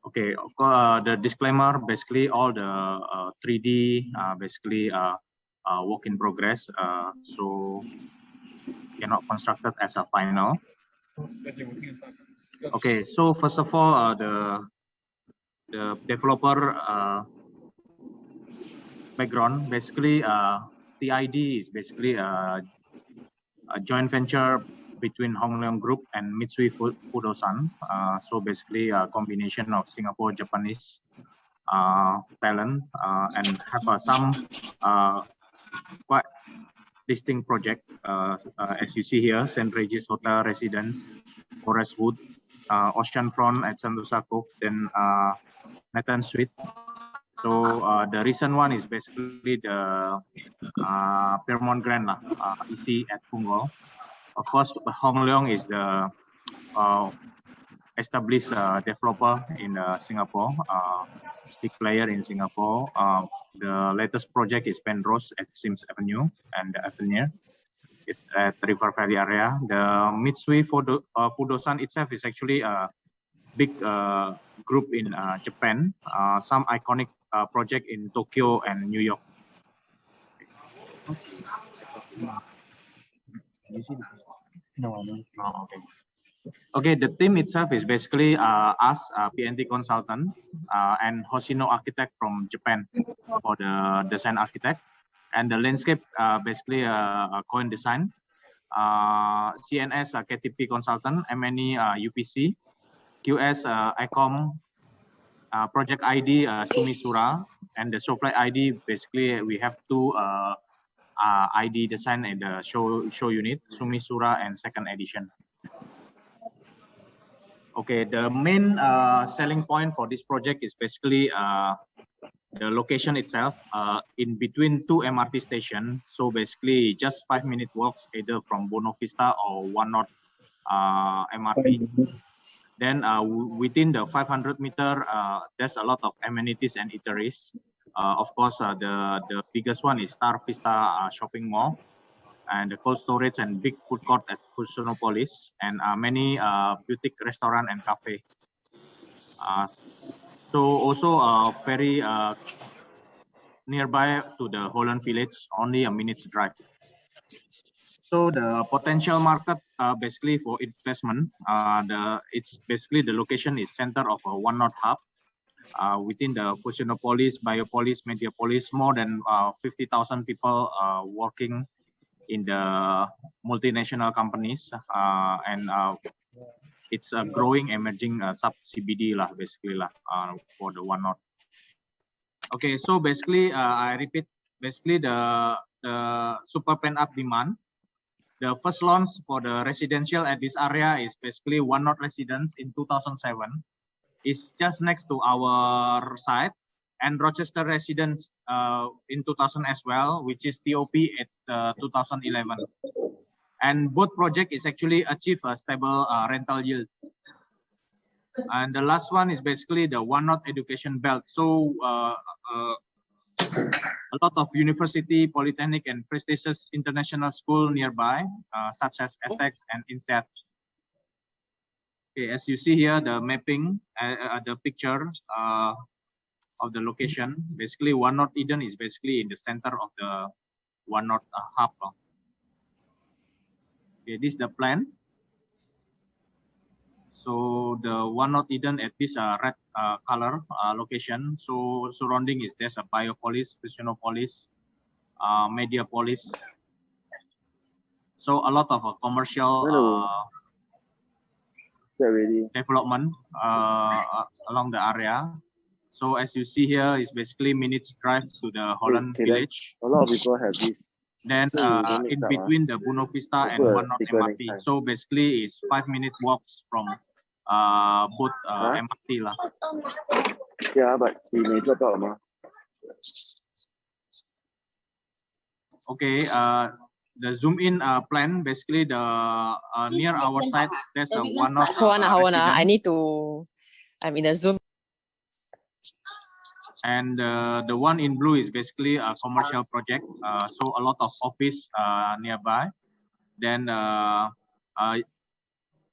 Okay, of course, the disclaimer, basically all the 3D basically work in progress, so cannot construct it as a final. Okay, so first of all, the developer background, basically TID is basically a joint venture between Hong Leong Group and Mitsui Fudosan. So basically a combination of Singapore Japanese talent and have some quite distinct project as you see here: St. Regis Hotel Residence, Forest Wood, Oceanfront at Sentosa Cove, then Nathan Suite. So the recent one is basically the Fairmont Grand EC at Punggol. Of course, Hong Leong is the established developer in Singapore, big player in Singapore. The latest project is Penrose at Sims Avenue and Avenue. It's at River Valley area. The Mitsui Fudosan itself is actually a big group in Japan. Some iconic project in Tokyo and New York. No, I don't. Oh, okay. Okay, the team itself is basically us, PNT consultant, and Hoshino architect from Japan for the design architect, and the landscape basically a Cohen design, CNS KTP consultant, MNE UPC, QS ICOM, project ID Sumisura, and the Showfly ID basically we have two ID design in the show unit, Sumisura and second edition. Okay, the main selling point for this project is basically the location itself in between two MRT stations. So basically just 5-minute walks either from Buona Vista or One North MRT. Then within the 500-meter, there's a lot of amenities and eateries. Of course, the biggest one is Star Vista Shopping Mall, and the cold storage and big food court at Fusionpolis, and many boutique restaurant and cafe. So also very nearby to the Holland Village, only a minute's drive. So the potential market basically for investment, it's basically the location is center of a One North hub. Within the Fusionpolis, Biopolis, Mediapolis, more than 50,000 people working in the multinational companies, and it's a growing emerging sub CBD basically for the One North. Okay, so basically I repeat, basically the super pent-up demand. The first launch for the residential at this area is basically One North Residence in 2007. It's just next to our site, and Rochester Residence in 2000 as well, which is TOP at 2011. And both project is actually achieve a stable rental yield. And the last one is basically the One North Education Belt. So a lot of university, polytechnic, and prestigious international school nearby, such as ESSEC and INSEAD. Okay, as you see here, the mapping, the picture of the location, basically One North Eden is basically in the center of the One North hub. Okay, this is the plan. So the One North Eden at this red color location. So surrounding is there's a Biopolis, Fusionpolis, Mediapolis. So a lot of commercial development along the area. So as you see here, is basically minutes drive to the Holland Village. A lot of people have this. Then in between the Buona Vista and One North MRT. So basically it's 5-minute walks from both MRT . Yeah, but we may drop out. Okay, the zoom in plan, basically the near our site, there's a One North. I need to, I'm in the zoom. And the one in blue is basically a commercial project. So a lot of office nearby. Then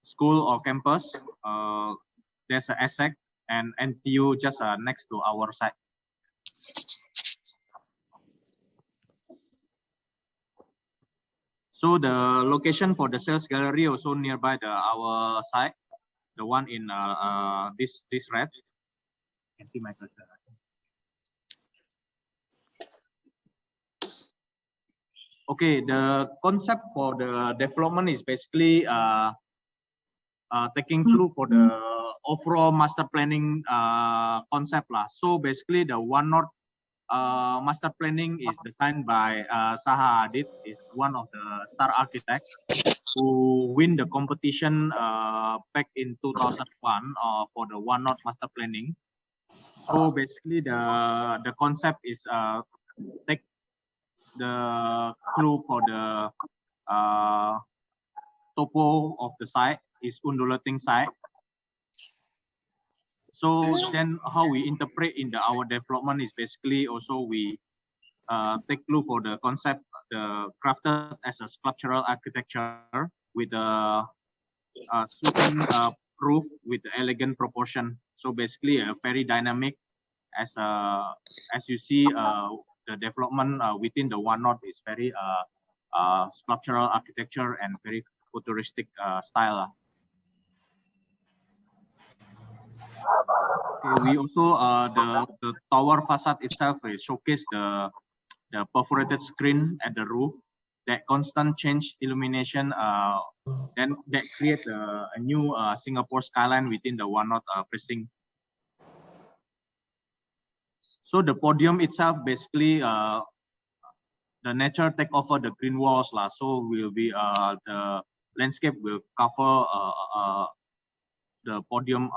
school or campus. There's a ESSEC and NTU just next to our site. So the location for the sales gallery also nearby our site, the one in this red. You can see my cursor. Okay, the concept for the development is basically taking through for the overall master planning concept lah. So basically the One North master planning is designed by Saha Adit, is one of the star architects who win the competition back in 2001 for the One North master planning. So basically the concept is take the clue for the topo of the site is undulating site. So then how we interpret in our development is basically also we take clue for the concept, the crafted as a sculptural architecture with a sloping roof with elegant proportion. So basically a very dynamic, as you see the development within the One North is very sculptural architecture and very futuristic style. Okay, we also the tower facade itself is showcase the perforated screen at the roof, that constant change illumination, then that create a new Singapore skyline within the One North precinct. So the podium itself basically the nature take over the green walls lah. So will be the landscape will cover the podium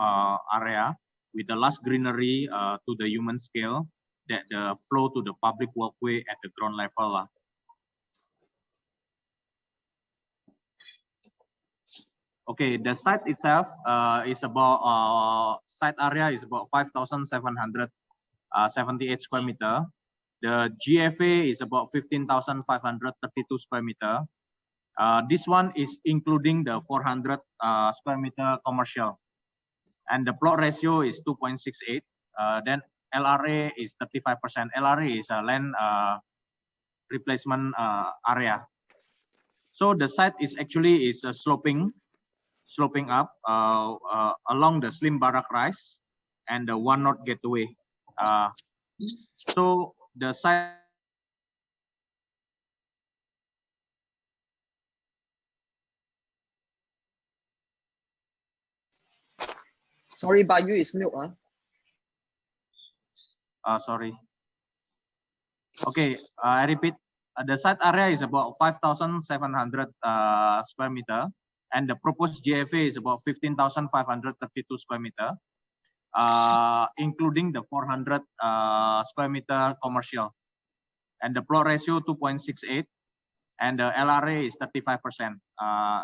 area with the lush greenery to the human scale, that the flow to the public walkway at the ground level lah. Okay, the site itself is about site area is about 5,778 square meter. The GFA is about 15,532 square meter. This one is including the 400 square meter commercial, and the plot ratio is 2.68. Then LRA is 35%. LRA is a land replacement area. So the site is actually sloping up along the slim barak rise and the One North gateway. So the site Sorry, Bayu is mute. sorry. Okay, I repeat. The site area is about 5,700 square meter, and the proposed GFA is about 15,532 square meter, including the 400 square meter commercial, and the plot ratio 2.68, and the LRA is 35%.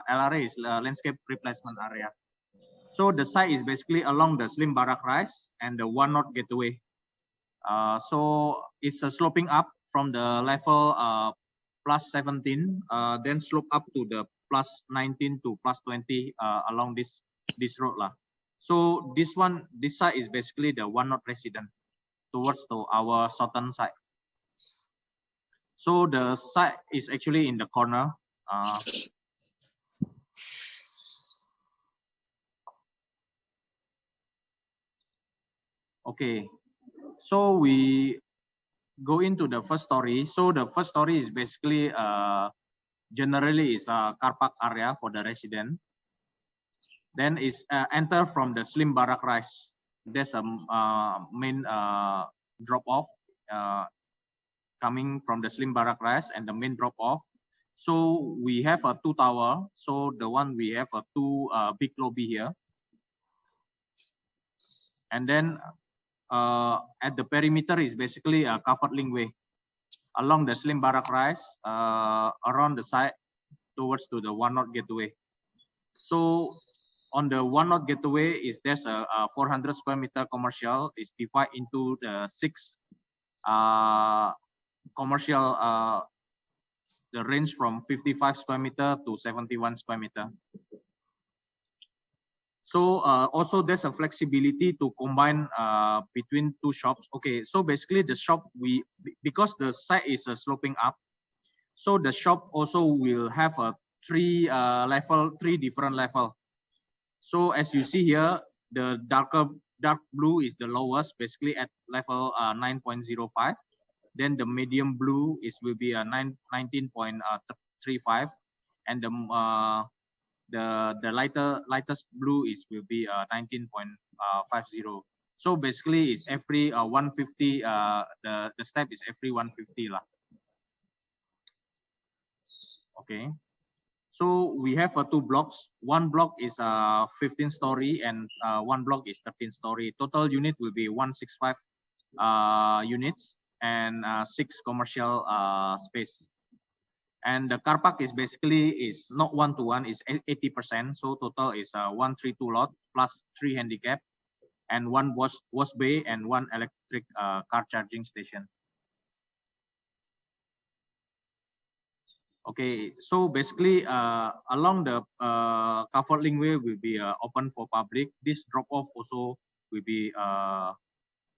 LRA is landscape replacement area. So the site is basically along the slim barak rise and the One North gateway. So it's sloping up from the level plus 17, then slope up to the plus 19 to plus 20 along this road lah. So this side is basically the One North resident towards our southern side. So the site is actually in the corner. Okay, so we go into the first story. So the first story is basically generally is a car park area for the resident. Then is enter from the slim barak rise. There's a main drop off coming from the slim barak rise and the main drop off. So we have a 2 tower. So the one we have a 2 big lobby here. And then at the perimeter is basically a covered linkway along the slim barak rise around the side towards to the One North gateway. So on the One North gateway is there's a 400 square meter commercial is divided into the 6 commercial, the range from 55 square meter to 71 square meter. So also there's a flexibility to combine between two shops. Okay, so basically the shop because the site is sloping up, so the shop also will have a three different level. So as you see here, the dark blue is the lowest, basically at level 9.05. Then the medium blue will be a 19.35, and the lightest blue will be 19.50. So basically it's every 150. The step is every 150 lah. Okay. So we have two blocks. One block is 15 story and one block is 13 story. Total unit will be 165 units and 6 commercial space. And the car park is basically not 1-to-1, is 80%. So total is 132 lot plus 3 handicap and 1 wash bay and 1 electric car charging station. Okay, so basically along the covered linkway will be open for public. This drop off also will be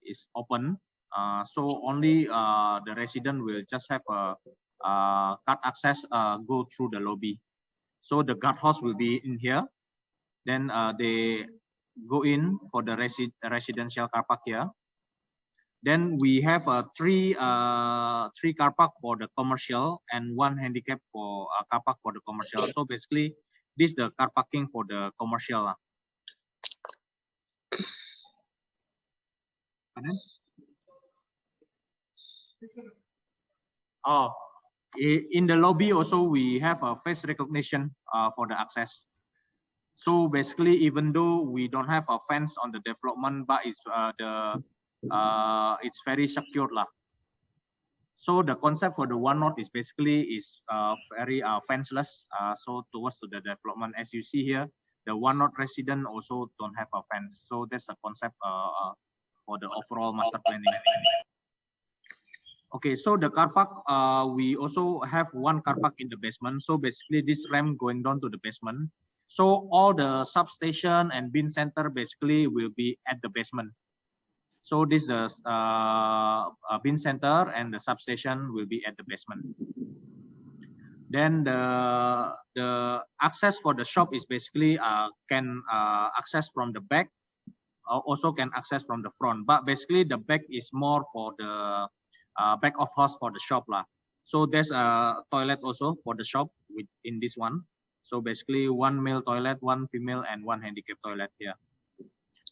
is open. So only the resident will just have a cut access go through the lobby. So the guardhouse will be in here. Then they go in for the residential car park here. Then we have three car park for the commercial and 1 handicap for car park for the commercial. So basically, this is the car parking for the commercial. Oh, in the lobby also we have a face recognition for the access. So basically, even though we don't have a fence on the development, but it's it's very secure lah. So the concept for the one north is basically very fenceless. So towards to the development, as you see here, the one north resident also don't have a fence. So that's the concept for the overall master planning. Okay, so the car park, we also have 1 car park in the basement. So basically this ramp going down to the basement. So all the substation and bin center basically will be at the basement. So this the bin center and the substation will be at the basement. Then the access for the shop is basically can access from the back, also can access from the front. But basically the back is more for the back of house for the shop lah. So there's a toilet also for the shop in this one. So basically 1 male toilet, 1 female, and 1 handicap toilet here.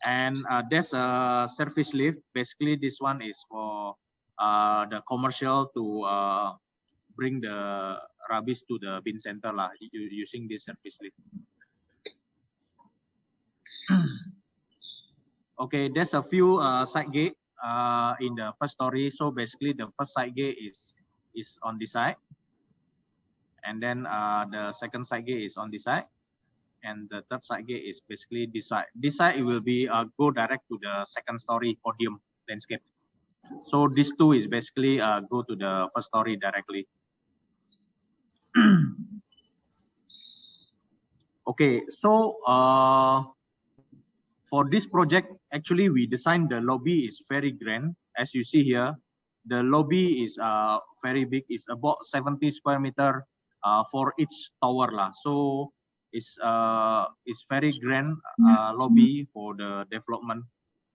And there's a service lift. Basically, this one is for the commercial to bring the rubbish to the bin center lah, using this service lift. Okay, there's a few side gate in the first story. So basically, the first side gate is on this side, and then the second side gate is on this side. And the third side gate is basically this side. This side it will be go direct to the second story podium landscape. So these two is basically go to the first story directly. Okay, so for this project, actually we designed the lobby is very grand. As you see here, the lobby is very big. It's about 70 square meter for each tower lah. So it's very grand lobby for the development,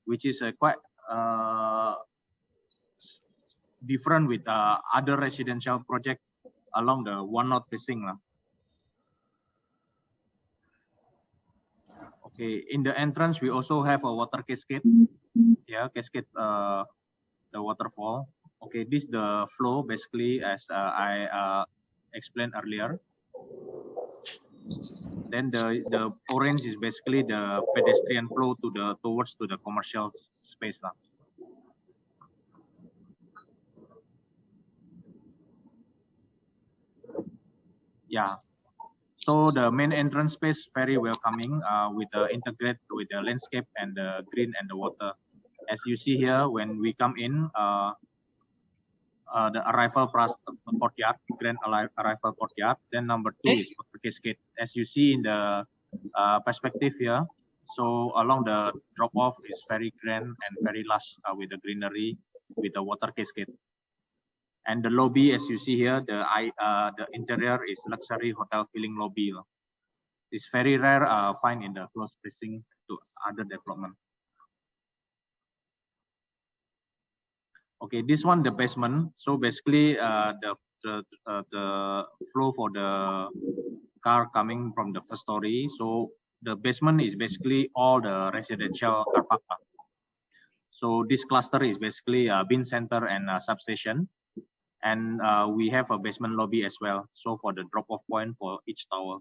which is quite different with other residential project along the one north facing lah. Okay, in the entrance we also have a water cascade. Yeah, cascade the waterfall. Okay, this is the flow basically as I explained earlier. Then the orange is basically the pedestrian flow towards the commercial space lah. Yeah. So the main entrance space very welcoming with the integrate with the landscape and the green and the water. As you see here, when we come in, the arrival courtyard, grand arrival courtyard. Then number 2 is water cascade. As you see in the perspective here, So along the drop off is very grand and very lush with the greenery, with the water cascade. And the lobby, as you see here, the interior is luxury hotel feeling lobby. It's very rare find in the close pricing to other development. Okay, this one the basement. So basically, the flow for the car coming from the first story. So the basement is basically all the residential car park. So this cluster is basically a bin center and a substation. And we have a basement lobby as well. So for the drop-off point for each tower.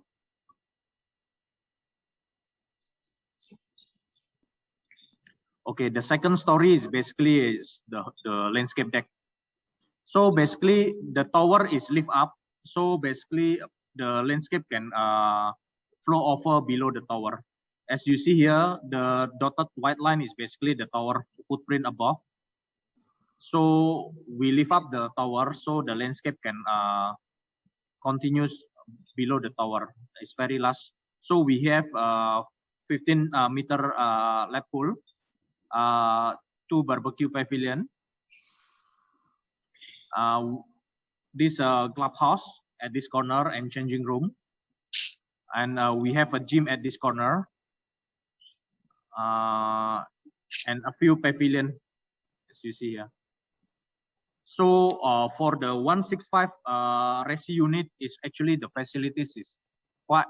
Okay, the second story is basically the landscape deck. So basically the tower is lift up. So basically the landscape can flow over below the tower. As you see here, the dotted white line is basically the tower footprint above. So we lift up the tower so the landscape can continues below the tower. It's very lush. So we have 15-meter lap pool, 2 barbecue pavilion, this clubhouse at this corner and changing room, and we have a gym at this corner, and a few pavilion as you see here. So for the 165 resi unit is actually the facilities is quite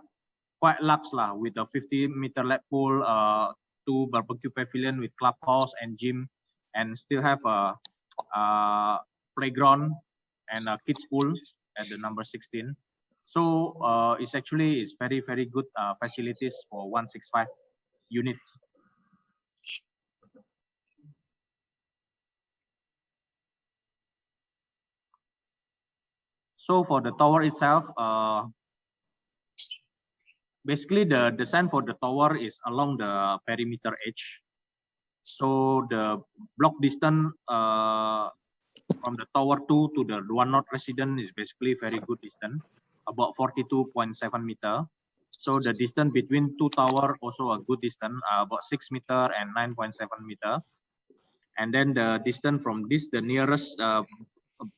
large lah, with a 50-meter lap pool, 2 barbecue pavilion with clubhouse and gym, and still have a playground and a kids pool at the number 16. So it's actually very good facilities for 165 units. So for the tower itself, basically the design for the tower is along the perimeter edge. So the block distance from the tower 2 to the One North resident is basically very good distance, about 42.7 meter. So the distance between 2 tower also a good distance, about 6 meter and 9.7 meter. And then the distance from this, the nearest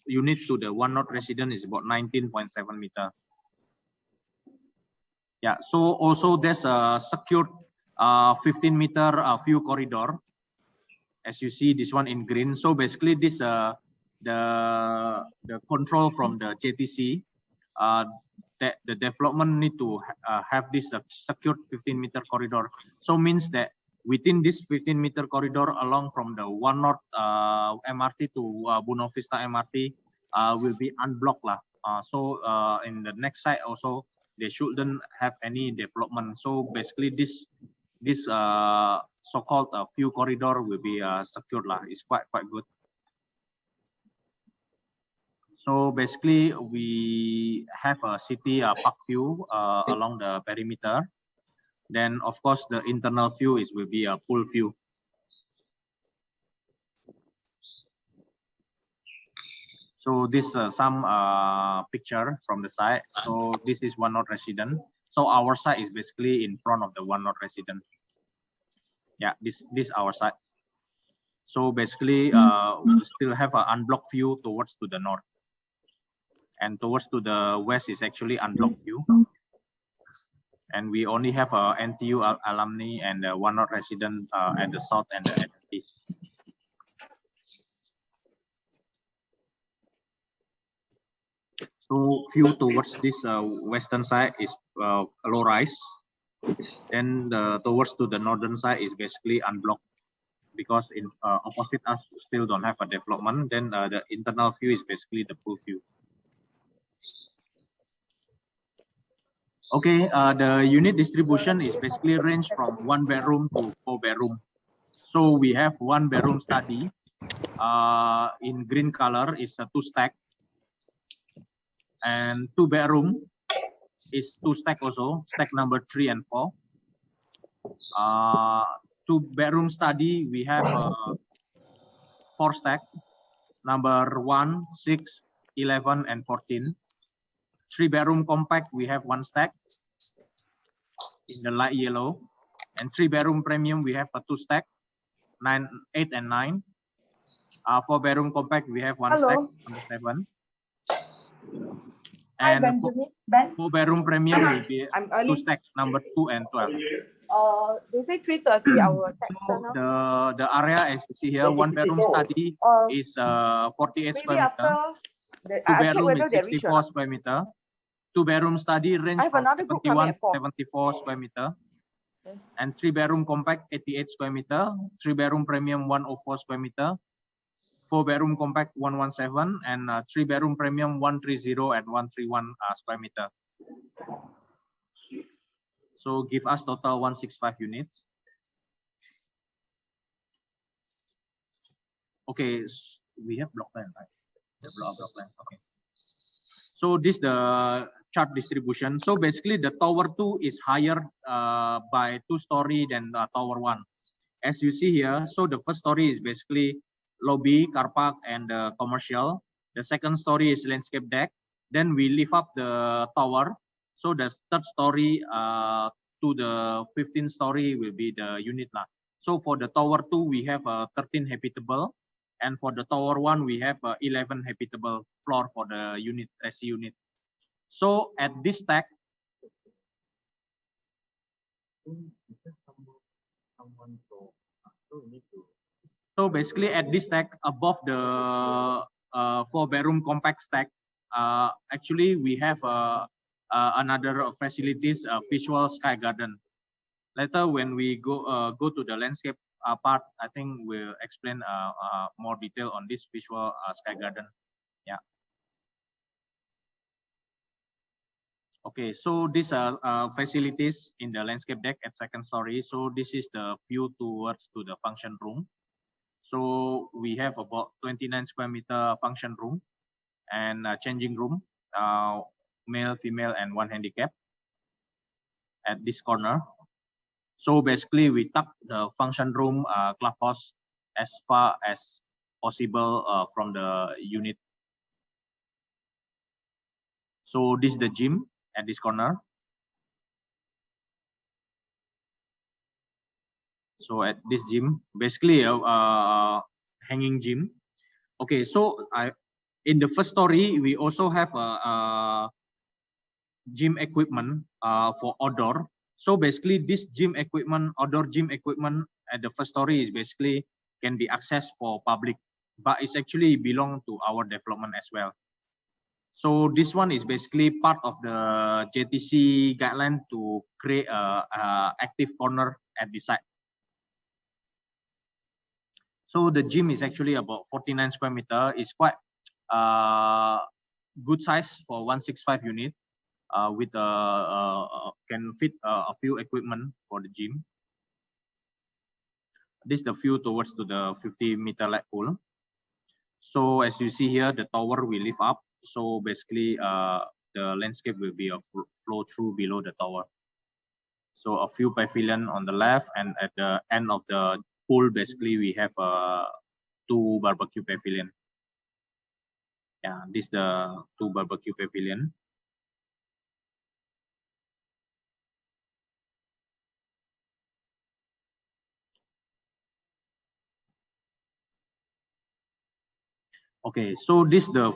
unit to the One North resident is about 19.7 meter. Yeah, so also there's a secured 15-meter view corridor. As you see, this one in green. So basically, this the control from the JTC. That the development need to have this secured 15-meter corridor. So means that within this 15-meter corridor along from the One North MRT to Buona Vista MRT will be unblocked lah. So in the next site also they shouldn't have any development. So basically this so-called view corridor will be secured lah. It's quite good. So basically we have a city park view along the perimeter. Then of course the internal view will be a pool view. So this some picture from the side. So this is One North resident. So our site is basically in front of the One North resident. Yeah, this our site. So basically we still have an unblocked view towards to the north. And towards to the west is actually unblocked view. And we only have a NTU alumni and One North resident at the south and at the east. So view towards this western side is low rise. Then towards to the northern side is basically unblocked, because in opposite us still don't have a development. Then the internal view is basically the pool view. Okay, the unit distribution is basically range from 1 bedroom to 4 bedroom. So we have 1 bedroom study in green color is a 2 stack, and 2 bedroom is 2 stack also, stack number 3 and 4. 2 bedroom study we have 4 stack, number 1, 6, 11, and 14. 3 bedroom compact we have 1 stack in the light yellow. And 3-bedroom premium, we have a 2 stack, 9, 8, and 9. 4-bedroom compact, we have 1 stack, number 7. And 4-bedroom premium will be 2 stack, number 2 and 12. They say 3:30 our tax. So the area, as you see here, 1-bedroom study is 48 square meter. 2-bedroom is 64 square meter. 2-bedroom study range from 71 to 74 square meter. And 3-bedroom compact 88 square meter. 3-bedroom premium 104 square meter. 4-bedroom compact 117, and 3-bedroom premium 130 and 131 square meter. So give us total 165 units. Okay, we have block plan, right? The block plan. Okay. So this the chart distribution. So basically the tower 2 is higher by 2 story than the tower 1. As you see here, so the first story is basically lobby, car park, and commercial. The second story is landscape deck. Then we lift up the tower. So the third story to the 15th story will be the unit lah. So for the tower 2, we have 13 habitable. And for the tower 1, we have 11 habitable floor for the unit, SC unit. So at this stack, so basically at this stack above the 4-bedroom compact stack, actually we have another facilities, visual sky garden. Later when we go to the landscape part, I think we'll explain more detail on this visual sky garden. Yeah. Okay, so these are facilities in the landscape deck at second story. So this is the view towards to the function room. So we have about 29 square meter function room and changing room, male, female, and 1 handicap at this corner. So basically we tuck the function room clubhouse as far as possible from the unit. So this is the gym at this corner. So at this gym, basically hanging gym. Okay, so in the first story, we also have a gym equipment for outdoor. So basically this gym equipment, outdoor gym equipment at the first story is basically can be accessed for public, but it's actually belong to our development as well. So this one is basically part of the JTC guideline to create a active corner at the site. So the gym is actually about 49 square meter. It's quite good size for 165 unit. With can fit a few equipment for the gym. This is the view towards to the 50-meter light pole. So as you see here, the tower will lift up. So basically, the landscape will be a flow through below the tower. So a few pavilion on the left, and at the end of the pool, basically we have 2 barbecue pavilion. Yeah, this is the 2 barbecue pavilion. Okay, so this is the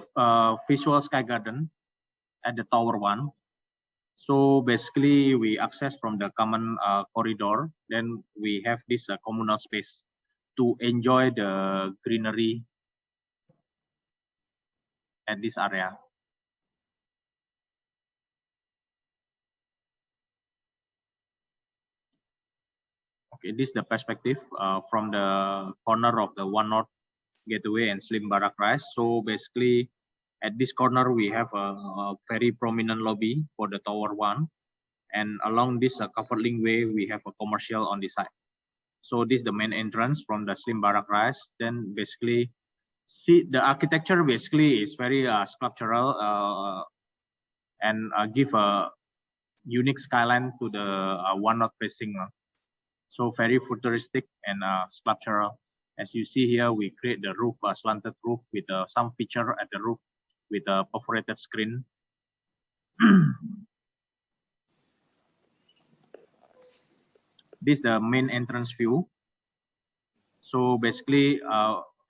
visual sky garden at the tower 1. So basically we access from the common corridor. Then we have this communal space to enjoy the greenery at this area. Okay, this is the perspective from the corner of the One North Gateway and Slim Barak Rise. So basically at this corner we have a very prominent lobby for the tower 1, and along this covered link way we have a commercial on the side. So this is the main entrance from the Slim Barak Rise. Then basically see the architecture basically is very sculptural and give a unique skyline to the One North facing. So very futuristic and sculptural. As you see here, we create the roof, slanted roof with some feature at the roof with a perforated screen. This is the main entrance view. So basically,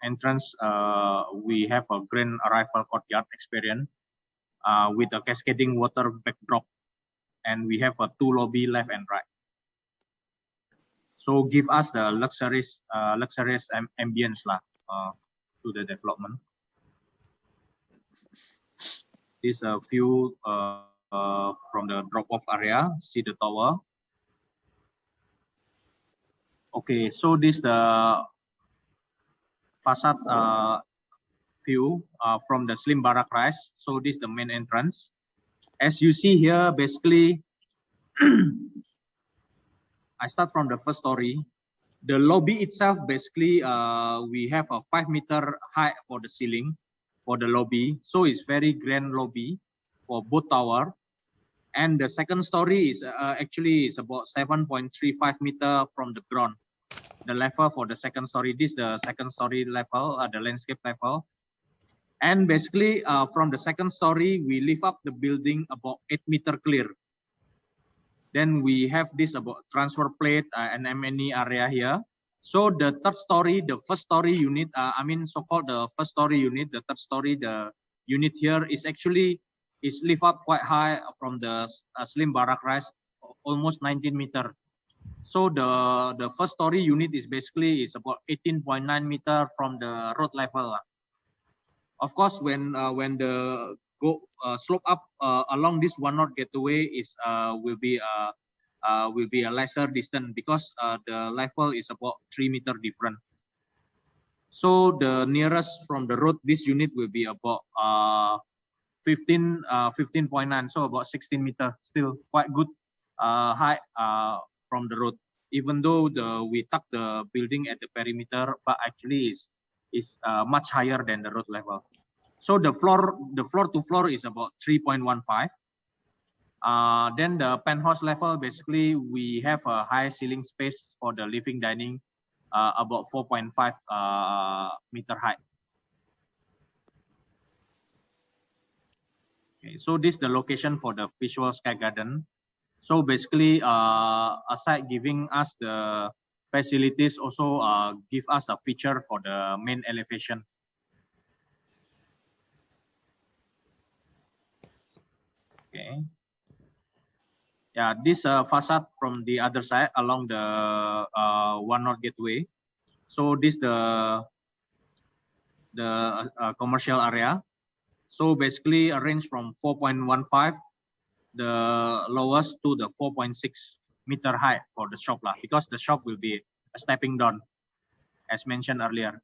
entrance, we have a grand arrival courtyard experience with a cascading water backdrop, and we have a 2 lobby left and right. So give us the luxurious ambience to the development. This a view from the drop-off area. See the tower. Okay, so this the facade view from the slim barak rise. So this is the main entrance. As you see here, basically, I start from the first story. The lobby itself, basically, we have a 5-meter height for the ceiling for the lobby. So it's very grand lobby for both tower. And the second story is actually is about 7.35 meter from the ground. The level for the second story, this is the second story level, the landscape level. And basically, from the second story, we lift up the building about 8 meter clear. Then we have this about transfer plate and M&E area here. So the third story, the first story unit, so-called the first story unit, the third story, the unit here is actually is lift up quite high from the slim barak rise, almost 19 meter. So the first story unit is basically is about 18.9 meter from the road level. Of course, when the slope up along this one north gateway is will be a lesser distance because the level is about 3 meter different. So the nearest from the road, this unit will be about 15.9, so about 16 meter, still quite good height from the road. Even though we tuck the building at the perimeter, but actually is much higher than the road level. So the floor to floor is about 3.15. Then the penthouse level, basically we have a high ceiling space for the living dining, about 4.5 meter high. Okay, so this is the location for the visual sky garden. So basically, aside giving us the facilities, also give us a feature for the main elevation. Okay. Yeah, this facade from the other side along the One North Gateway. So this the commercial area. So basically, a range from 4.15, the lowest, to the 4.6 meter high for the shop lah, because the shop will be a stepping down, as mentioned earlier.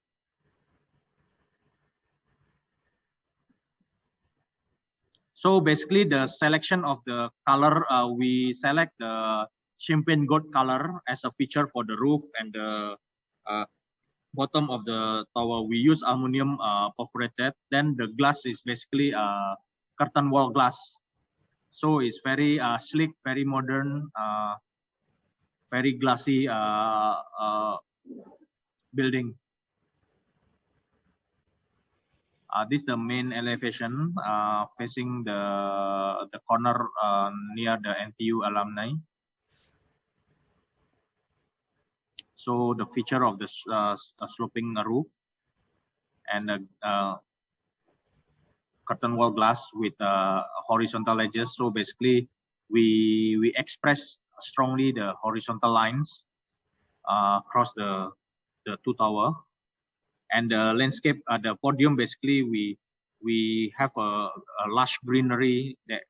So basically, the selection of the color, we select the champagne gold color as a feature for the roof and the bottom of the tower. We use aluminum perforated. Then the glass is basically curtain wall glass. So it's very sleek, very modern, very glassy building. This is the main elevation facing the corner near the NTU alumni. So the feature of the sloping roof and the curtain wall glass with horizontal edges. So basically, we express strongly the horizontal lines across the two tower. And the landscape, the podium, basically we have a lush greenery that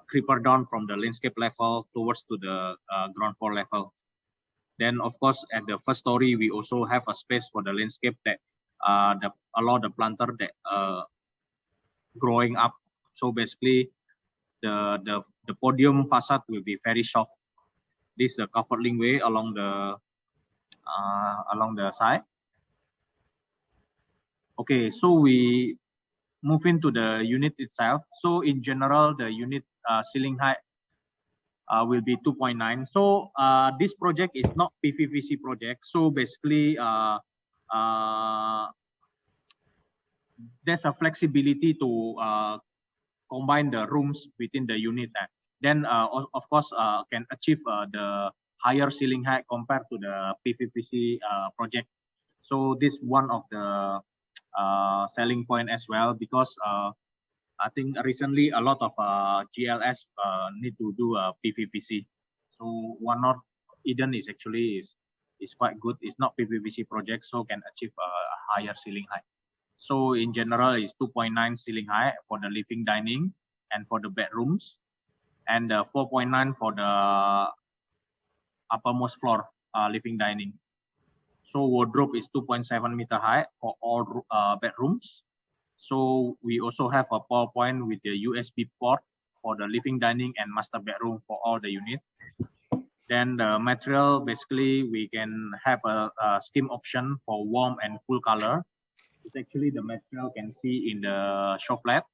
creeper down from the landscape level towards to the ground floor level. Then of course at the first story we also have a space for the landscape that allow the planter that growing up. So basically the podium facade will be very soft. This is the covered linkway along the side. Okay, so we move into the unit itself. So in general, the unit ceiling height will be 2.9. So this project is not PVVC project. So basically, there's a flexibility to combine the rooms within the unit. Then of course can achieve the higher ceiling height compared to the PVPC project. So this one of the selling point as well, because I think recently a lot of GLS need to do a PVPC. So One North Eden is actually is quite good. It's not PVPC project, so can achieve a higher ceiling height. So in general, it's 2.9 ceiling height for the living dining and for the bedrooms, and 4.9 for the uppermost floor living dining. So wardrobe is 2.7 meter high for all bedrooms. So we also have a PowerPoint with the USB port for the living dining and master bedroom for all the units. Then the material, basically we can have a scheme option for warm and cool color. It's actually the material can see in the show flat.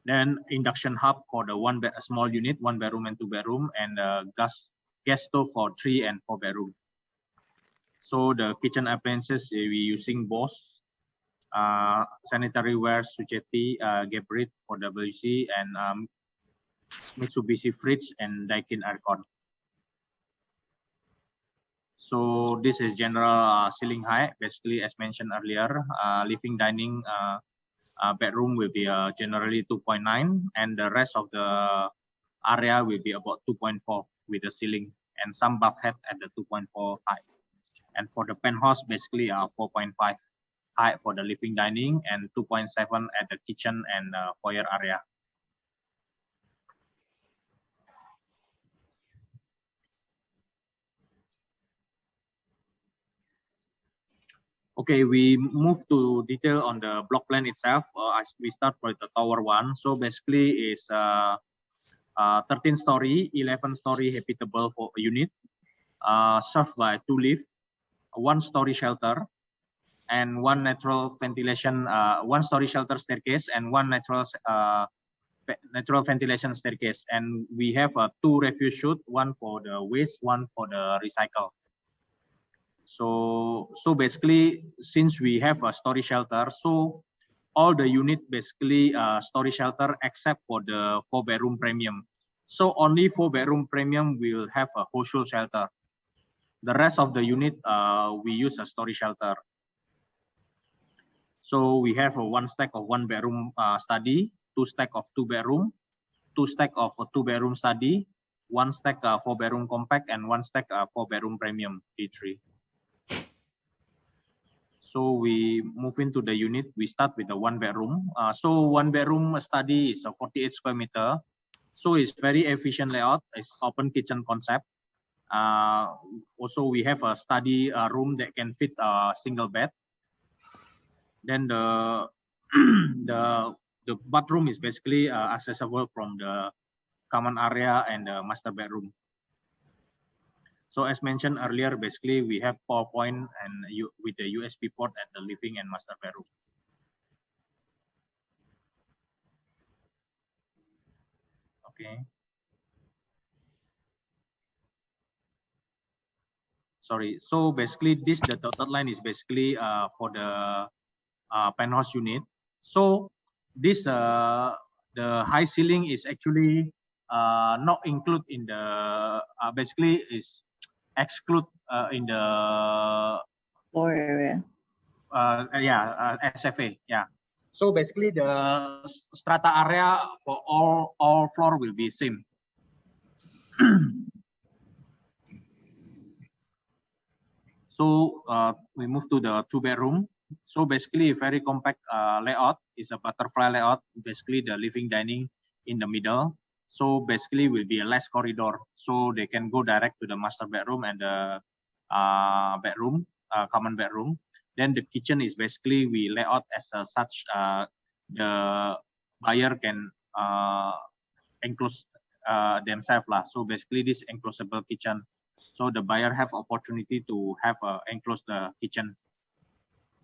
Then induction hub for the a small unit, 1 bedroom and 2 bedroom, and gas stove for 3 and 4 bedroom. So the kitchen appliances, we using Bosch, Sanitary Wears, Suchetti, Geberit for WC, and Mitsubishi fridge and Daikin aircon. So this is general ceiling height. Basically, as mentioned earlier, living dining bedroom will be generally 2.9, and the rest of the area will be about 2.4 with the ceiling and some bulkhead at the 2.4 height. And for the penthouse, basically 4.5 height for the living dining and 2.7 at the kitchen and foyer area. Okay, we move to detail on the block plan itself. As we start with the tower 1. So basically is 13-story, 11-story habitable for a unit, served by 2 lifts, 1-story shelter, and 1 natural ventilation, 1-story shelter staircase, and 1 natural ventilation staircase. And we have 2 refuse chute, 1 for the waste, 1 for the recycle. So basically, since we have a story shelter, so all the unit basically story shelter except for the 4-bedroom premium. So only 4-bedroom premium will have a whole shelter. The rest of the unit we use a story shelter. So we have a 1 stack of 1-bedroom study, 2 stack of 2-bedroom, 2 stack of 2-bedroom study, 1 stack 4-bedroom compact, and 1 stack 4-bedroom premium D3. So we move into the unit. We start with the 1-bedroom. So 1-bedroom study is a 48 square meter. So it's very efficient layout. It's open kitchen concept. Also, we have a study room that can fit a single bed. Then the the bathroom is basically accessible from the common area and the master bedroom. So as mentioned earlier, basically we have PowerPoint and with the USB port at the living and master bedroom. Okay. Sorry. So basically the dotted line is basically for the penthouse unit. So this the high ceiling is actually not include in the basically is exclude in the floor area. SFA. Yeah. So basically the strata area for all floor will be same. So we move to the 2-bedroom. So basically a very compact layout is a butterfly layout. Basically the living dining in the middle. So basically will be a less corridor. So they can go direct to the master bedroom and the bedroom, common bedroom. Then the kitchen is basically we lay out as such the buyer can enclose themselves lah. So basically this enclosable kitchen. So the buyer have opportunity to have enclose the kitchen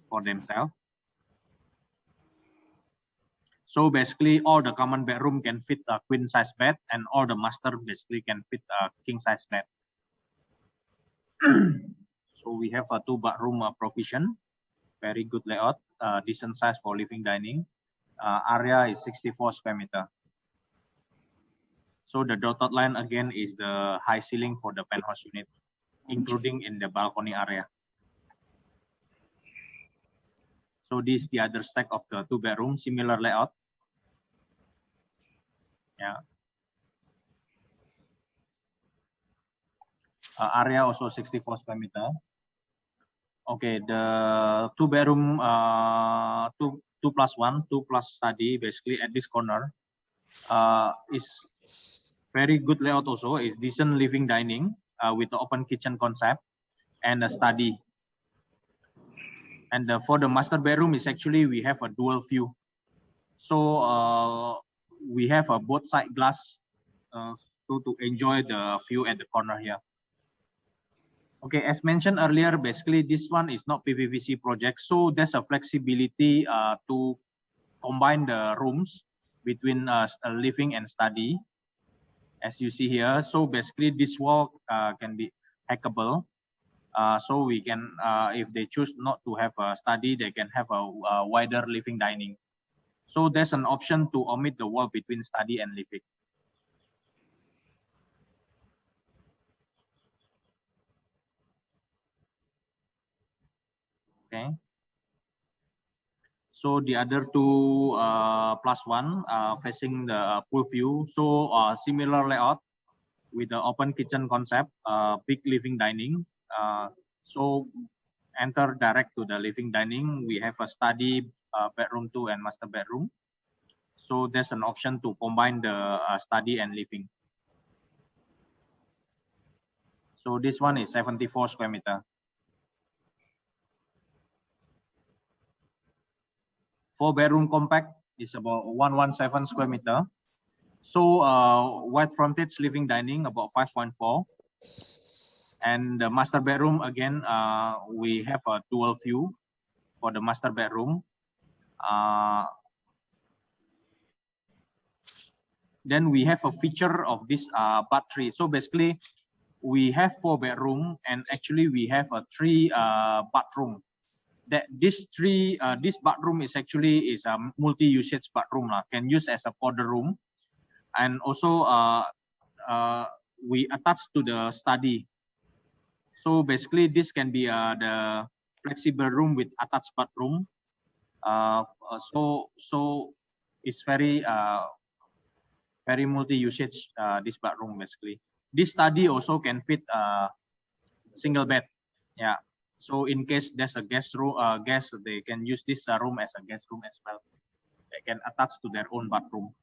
for themselves. So basically all the common bedroom can fit a queen size bed and all the master basically can fit a king size bed. So we have a 2-bedroom provision, very good layout, decent size for living dining. Area is 64 square meter. So the dotted line again is the high ceiling for the penthouse unit, including in the balcony area. So this is the other stack of the 2-bedroom, similar layout. Yeah. Area also 64 square meter. Okay, the 2-bedroom, 2+1 study basically at this corner is very good layout also. Is decent living dining with the open kitchen concept and a study. And for the master bedroom is actually we have a dual view. So we have a both side glass so to enjoy the view at the corner here. Okay, as mentioned earlier, basically this one is not PPVC project, so there's a flexibility to combine the rooms between living and study, as you see here. So basically this wall can be hackable. So we can, if they choose not to have a study, they can have a wider living dining. So there's an option to omit the wall between study and living. Okay. So the other two +1 facing the pool view. So similar layout with the open kitchen concept, big living dining. So enter direct to the living dining. We have a study, bedroom 2 and master bedroom. So there's an option to combine the study and living. So this one is 74 square meter. 4-bedroom compact is about 117 square meter. So wide frontage living dining about 5.4. And the master bedroom again, we have a dual view for the master bedroom. Then we have a feature of this battery. So basically we have 4-bedroom and actually we have a 3 bathroom. That this bathroom is actually is a multi-usage bathroom, can use as a powder room, and also we attach to the study. So basically this can be the flexible room with attached bathroom. So it's very very multi-usage this bathroom basically. This study also can fit single bed. Yeah. So in case there's a guest room, they can use this room as a guest room as well. They can attach to their own bathroom.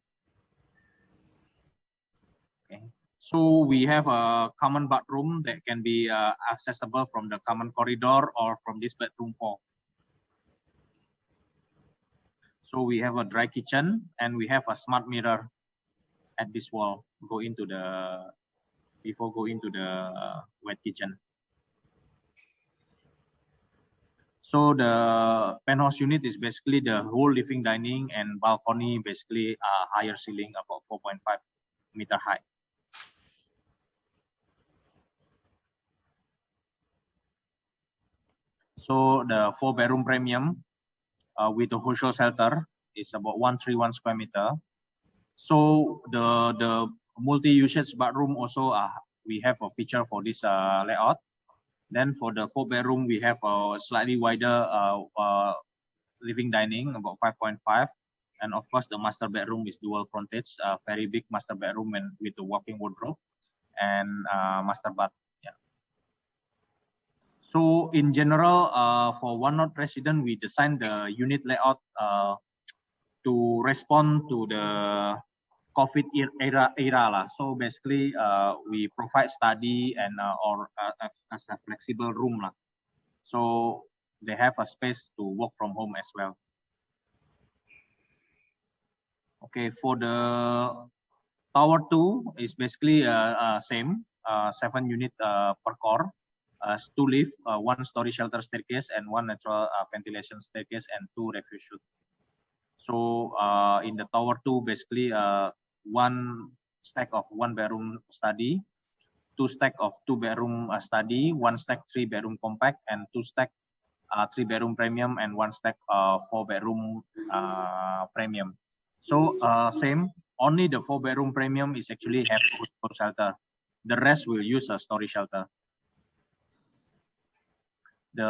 Okay. So we have a common bathroom that can be accessible from the common corridor or from this bedroom 4. So we have a dry kitchen and we have a smart mirror at this wall. Before going to the wet kitchen. So the penthouse unit is basically the whole living dining and balcony, basically higher ceiling about 4.5 meter high. So the 4-bedroom premium with the household shelter is about 131 square meter. So the multi-usage bathroom also we have a feature for this layout. Then for the 4-bedroom, we have a slightly wider living dining, about 5.5. And of course, the master bedroom is dual frontage, very big master bedroom and with the walk-in wardrobe and master bath. Yeah. So in general, for one-not resident, we designed the unit layout to respond to the COVID era lah. So basically, we provide study and or as a flexible room lah. So they have a space to work from home as well. Okay, for the tower 2 is basically same 7 unit per core, 2 lift, 1-story shelter staircase, and 1 natural ventilation staircase, and 2 refuse chute. So in the tower 2, basically 1 stack of 1-bedroom study, 2 stack of 2-bedroom study, 1 stack 3-bedroom compact, and 2 stack 3-bedroom premium, and 1 stack 4-bedroom premium. So same, only the 4-bedroom premium is actually have hospital shelter. The rest will use a story shelter. The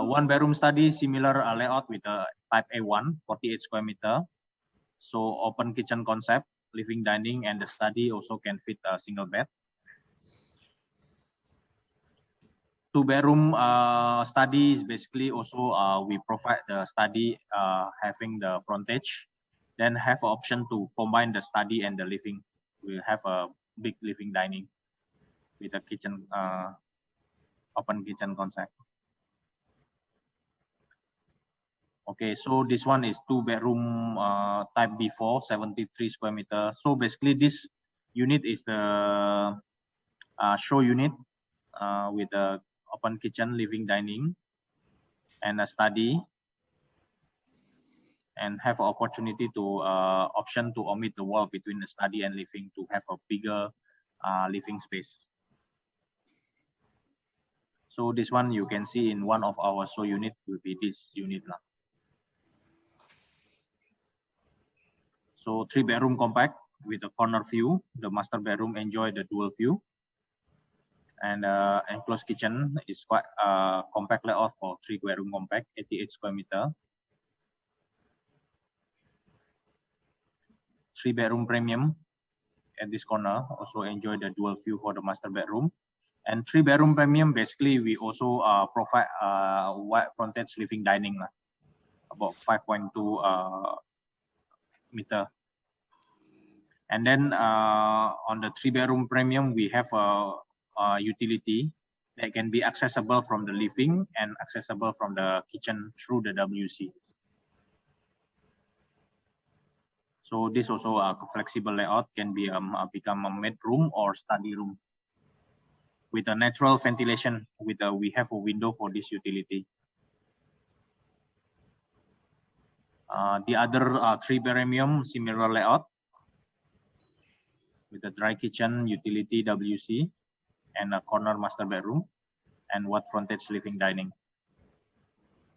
1-bedroom study similar layout with a type A1, 48 square meter. So open kitchen concept, living, dining, and the study also can fit a single bed. 2-bedroom study is basically also we provide the study having the frontage, then have an option to combine the study and the living. We'll have a big living dining with a kitchen, open kitchen concept. Okay, so this one is 2-bedroom type B4, 73 square meter. So basically this unit is the show unit with a open kitchen, living, dining, and a study, and have an opportunity to option to omit the wall between the study and living to have a bigger living space. So this one you can see in one of our show unit will be this unit now. So 3-bedroom compact with a corner view. The master bedroom enjoy the dual view. And enclosed kitchen is quite compact layout for 3-bedroom compact, 88 square meter. 3-bedroom premium at this corner also enjoy the dual view for the master bedroom. And 3-bedroom premium basically we also provide wide frontage living dining about 5.2 meter. And then on the 3-bedroom premium we have a utility that can be accessible from the living and accessible from the kitchen through the WC. So this also a flexible layout can be become a bedroom or study room with a natural ventilation. With we have a window for this utility. The other 3-bedroom similar layout with a dry kitchen, utility, WC, and a corner master bedroom, and wide frontage living dining.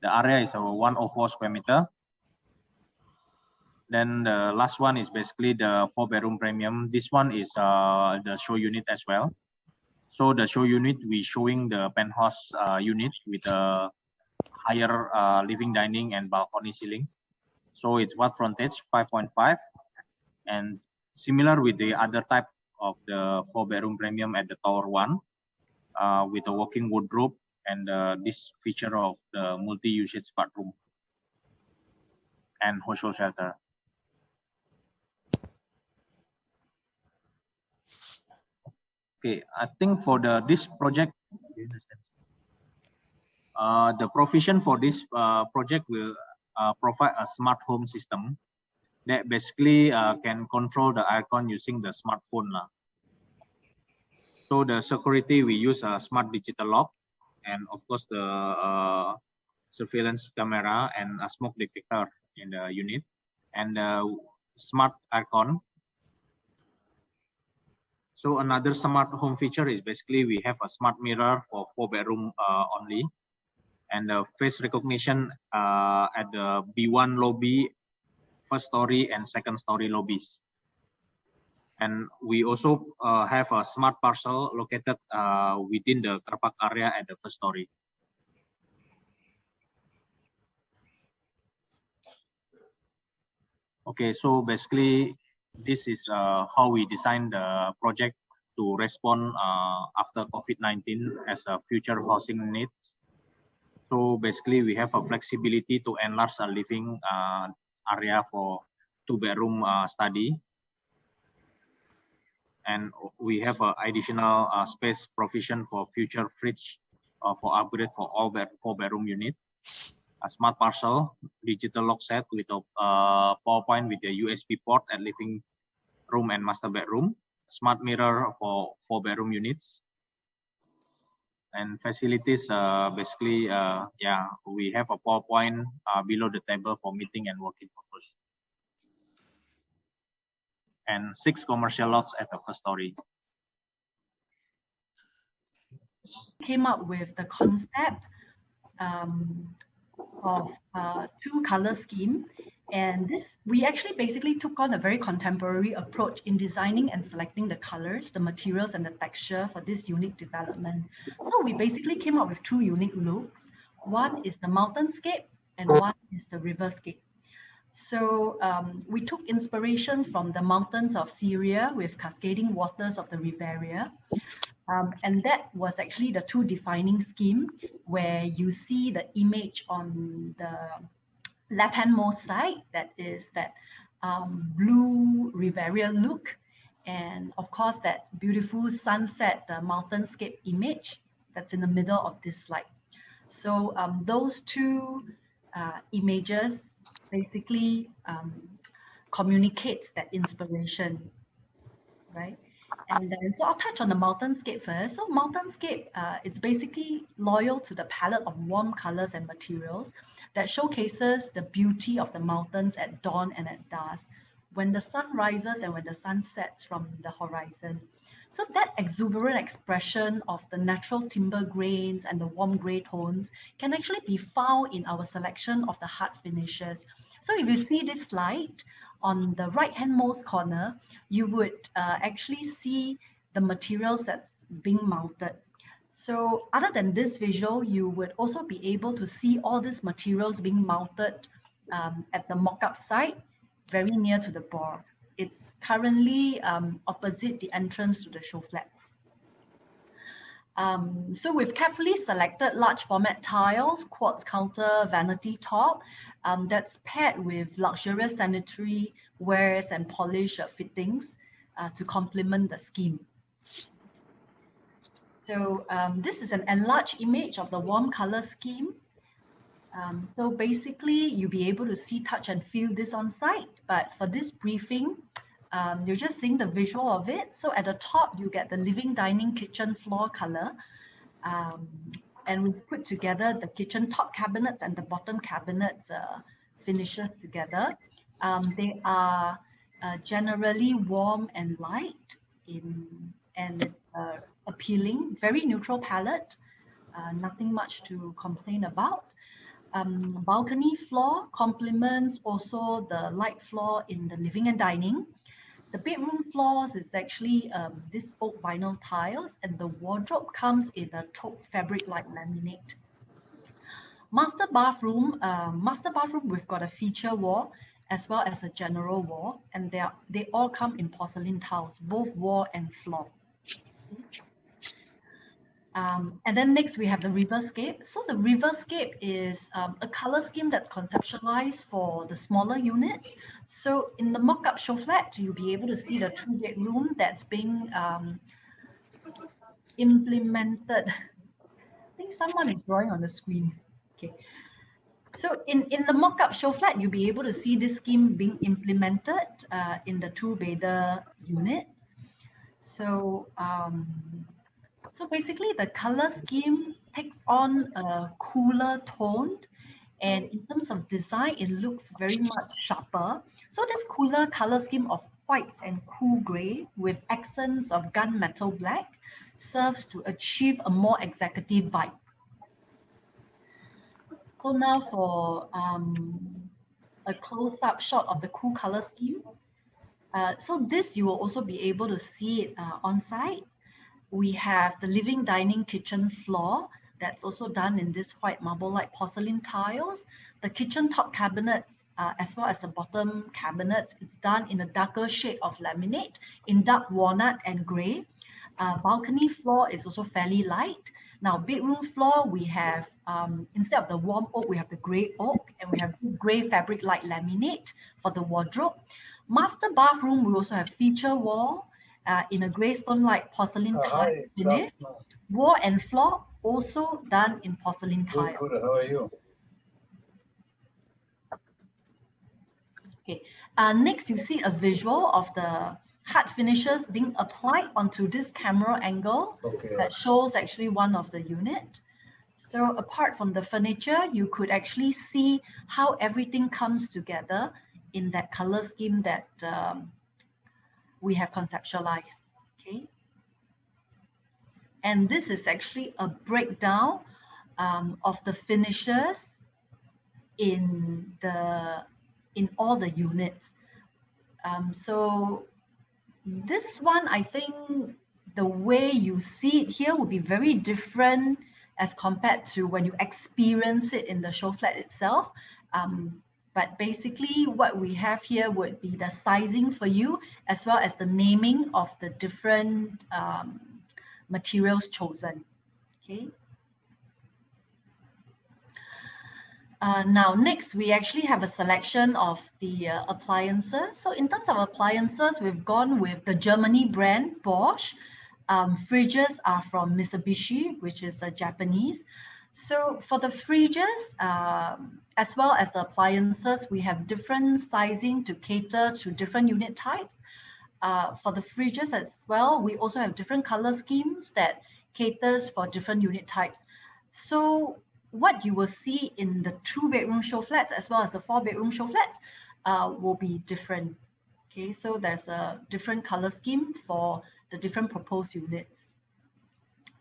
The area is 104 square meter. Then the last one is basically the 4-bedroom premium. This one is the show unit as well. So the show unit, we showing the penthouse unit with a higher living dining and balcony ceiling. So it's wide frontage 5.5, and similar with the other type of the 4-bedroom premium at the tower 1 with a walk-in wardrobe and this feature of the multi-usage bathroom and household shelter. Okay, I think for this project, the provision for this project will provide a smart home system that basically can control the aircon using the smartphone. So the security, we use a smart digital lock, and of course the surveillance camera and a smoke detector in the unit, and the smart aircon. So another smart home feature is basically we have a smart mirror for 4-bedroom only, and the face recognition at the B1 lobby, 1st story and 2nd story lobbies. And we also have a smart parcel located within the car park area at the 1st story. Okay, so basically this is how we designed the project to respond after COVID-19 as a future housing needs. So basically we have a flexibility to enlarge a living area for 2-bedroom study. And we have an additional space provision for future fridge for upgrade for all 4-bedroom unit. A smart parcel, digital lock set with a power point with a USB port at living room and master bedroom. Smart mirror for 4-bedroom units. And facilities, basically, yeah, we have a power point below the table for meeting and working purpose. And 6 commercial lots at the 1st story. Came up with the concept of 2 color scheme, And this, we actually basically took on a very contemporary approach in designing and selecting the colors, the materials, and the texture for this unique development. So we basically came up with two unique looks. One is the mountainscape and one is the riverscape. So we took inspiration from the mountains of Syria with cascading waters of the Riviera. And that was actually the two defining scheme where you see the image on the left-hand most side, that is that blue Riviera look, and of course that beautiful sunset, the mountainscape image that's in the middle of this slide. So those two images basically communicates that inspiration, right? And then, so I'll touch on the mountainscape first. So mountainscape, it's basically loyal to the palette of warm colors and materials that showcases the beauty of the mountains at dawn and at dusk, when the sun rises and when the sun sets from the horizon. So that exuberant expression of the natural timber grains and the warm gray tones can actually be found in our selection of the hard finishes. So if you see this slide, on the right-hand most corner, you would actually see the materials that's being mounted. So other than this visual, you would also be able to see all these materials being mounted at the mock-up site, very near to the bore. It's currently opposite the entrance to the show flats. So we've carefully selected large format tiles, quartz counter, vanity top, that's paired with luxurious sanitary wares and polish fittings to complement the scheme. So this is an enlarged image of the warm color scheme. So basically, you'll be able to see, touch, and feel this on site. But for this briefing, you're just seeing the visual of it. So at the top, you get the living dining kitchen floor color. And we've put together the kitchen top cabinets and the bottom cabinets finishes together. They are generally warm and light and appealing, very neutral palette, nothing much to complain about. Balcony floor complements also the light floor in the living and dining. The bedroom floors is actually this oak vinyl tiles, and the wardrobe comes in a taupe fabric like laminate. Master bathroom, we've got a feature wall as well as a general wall, and they all come in porcelain tiles, both wall and floor. And then next we have the riverscape. So the riverscape is a color scheme that's conceptualized for the smaller units. So in the mock-up show flat, you'll be able to see the 2-bedroom that's being implemented. I think someone is drawing on the screen. Okay. So in the mock-up show flat, you'll be able to see this scheme being implemented in the 2-bedder unit. So so basically, the color scheme takes on a cooler tone, and in terms of design, it looks very much sharper. So this cooler color scheme of white and cool gray with accents of gunmetal black serves to achieve a more executive vibe. So now for a close-up shot of the cool color scheme. So this you will also be able to see it on site. We have the living dining kitchen floor that's also done in this white marble-like porcelain tiles. The kitchen top cabinets, as well as the bottom cabinets, it's done in a darker shade of laminate in dark walnut and gray. Balcony floor is also fairly light. Now, bedroom floor, we have, instead of the warm oak, we have the gray oak, and we have gray fabric like laminate for the wardrobe. Master bathroom, we also have feature wall, in a grey stone-like porcelain tile finish. Wall and floor also done in porcelain tile. Good, how are you? Okay. Next, you see a visual of the hard finishes being applied onto this camera angle that shows actually one of the unit. So apart from the furniture, you could actually see how everything comes together in that color scheme that we have conceptualized, okay? And this is actually a breakdown of the finishes in in all the units. So this one, I think the way you see it here will be very different as compared to when you experience it in the show flat itself. But basically what we have here would be the sizing for you, as well as the naming of the different materials chosen. Okay. Now, next, we actually have a selection of the appliances. So in terms of appliances, we've gone with the Germany brand Bosch. Fridges are from Mitsubishi, which is Japanese. So for the fridges, as well as the appliances, we have different sizing to cater to different unit types. For the fridges as well, we also have different color schemes that caters for different unit types. So what you will see in the 2-bedroom show flats as well as the 4-bedroom show flats will be different. Okay, so there's a different color scheme for the different proposed units.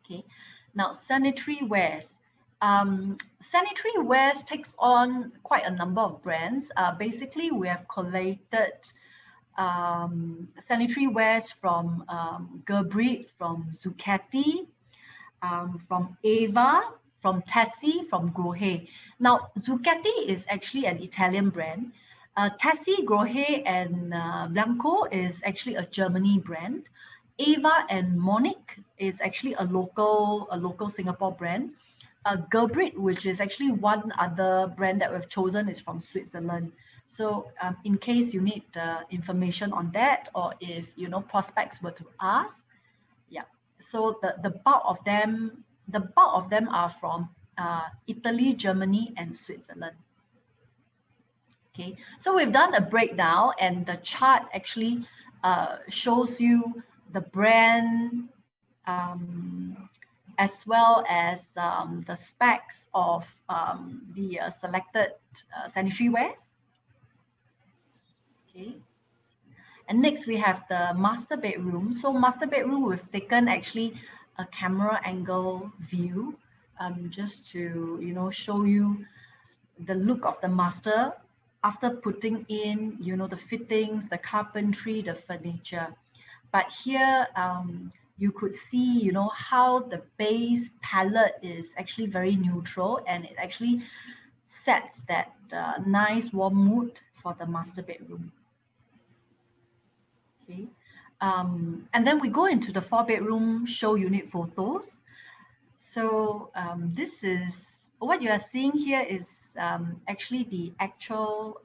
Okay, now sanitary wares. Sanitary wares takes on quite a number of brands. Basically, we have collated sanitary wares from Gerbrit, from Zucchetti, from Ava, from Tessie, from Grohe. Now, Zucchetti is actually an Italian brand. Tessie, Grohe, and Blanco is actually a Germany brand. Ava and Monique is actually a local Singapore brand. Gerbrit, which is actually one other brand that we've chosen, is from Switzerland. So in case you need information on that, or if prospects were to ask, yeah. So the bulk of them are from Italy, Germany, and Switzerland. Okay, so we've done a breakdown, and the chart actually shows you the brand as well as the specs of the selected sanitary wares. Okay. And next we have the master bedroom. So master bedroom, we've taken actually a camera angle view just to show you the look of the master after putting in the fittings, the carpentry, the furniture. But here you could see how the base palette is actually very neutral, and it actually sets that nice warm mood for the master bedroom. Okay. And then we go into the 4-bedroom show unit photos. So this is what you are seeing here is actually the actual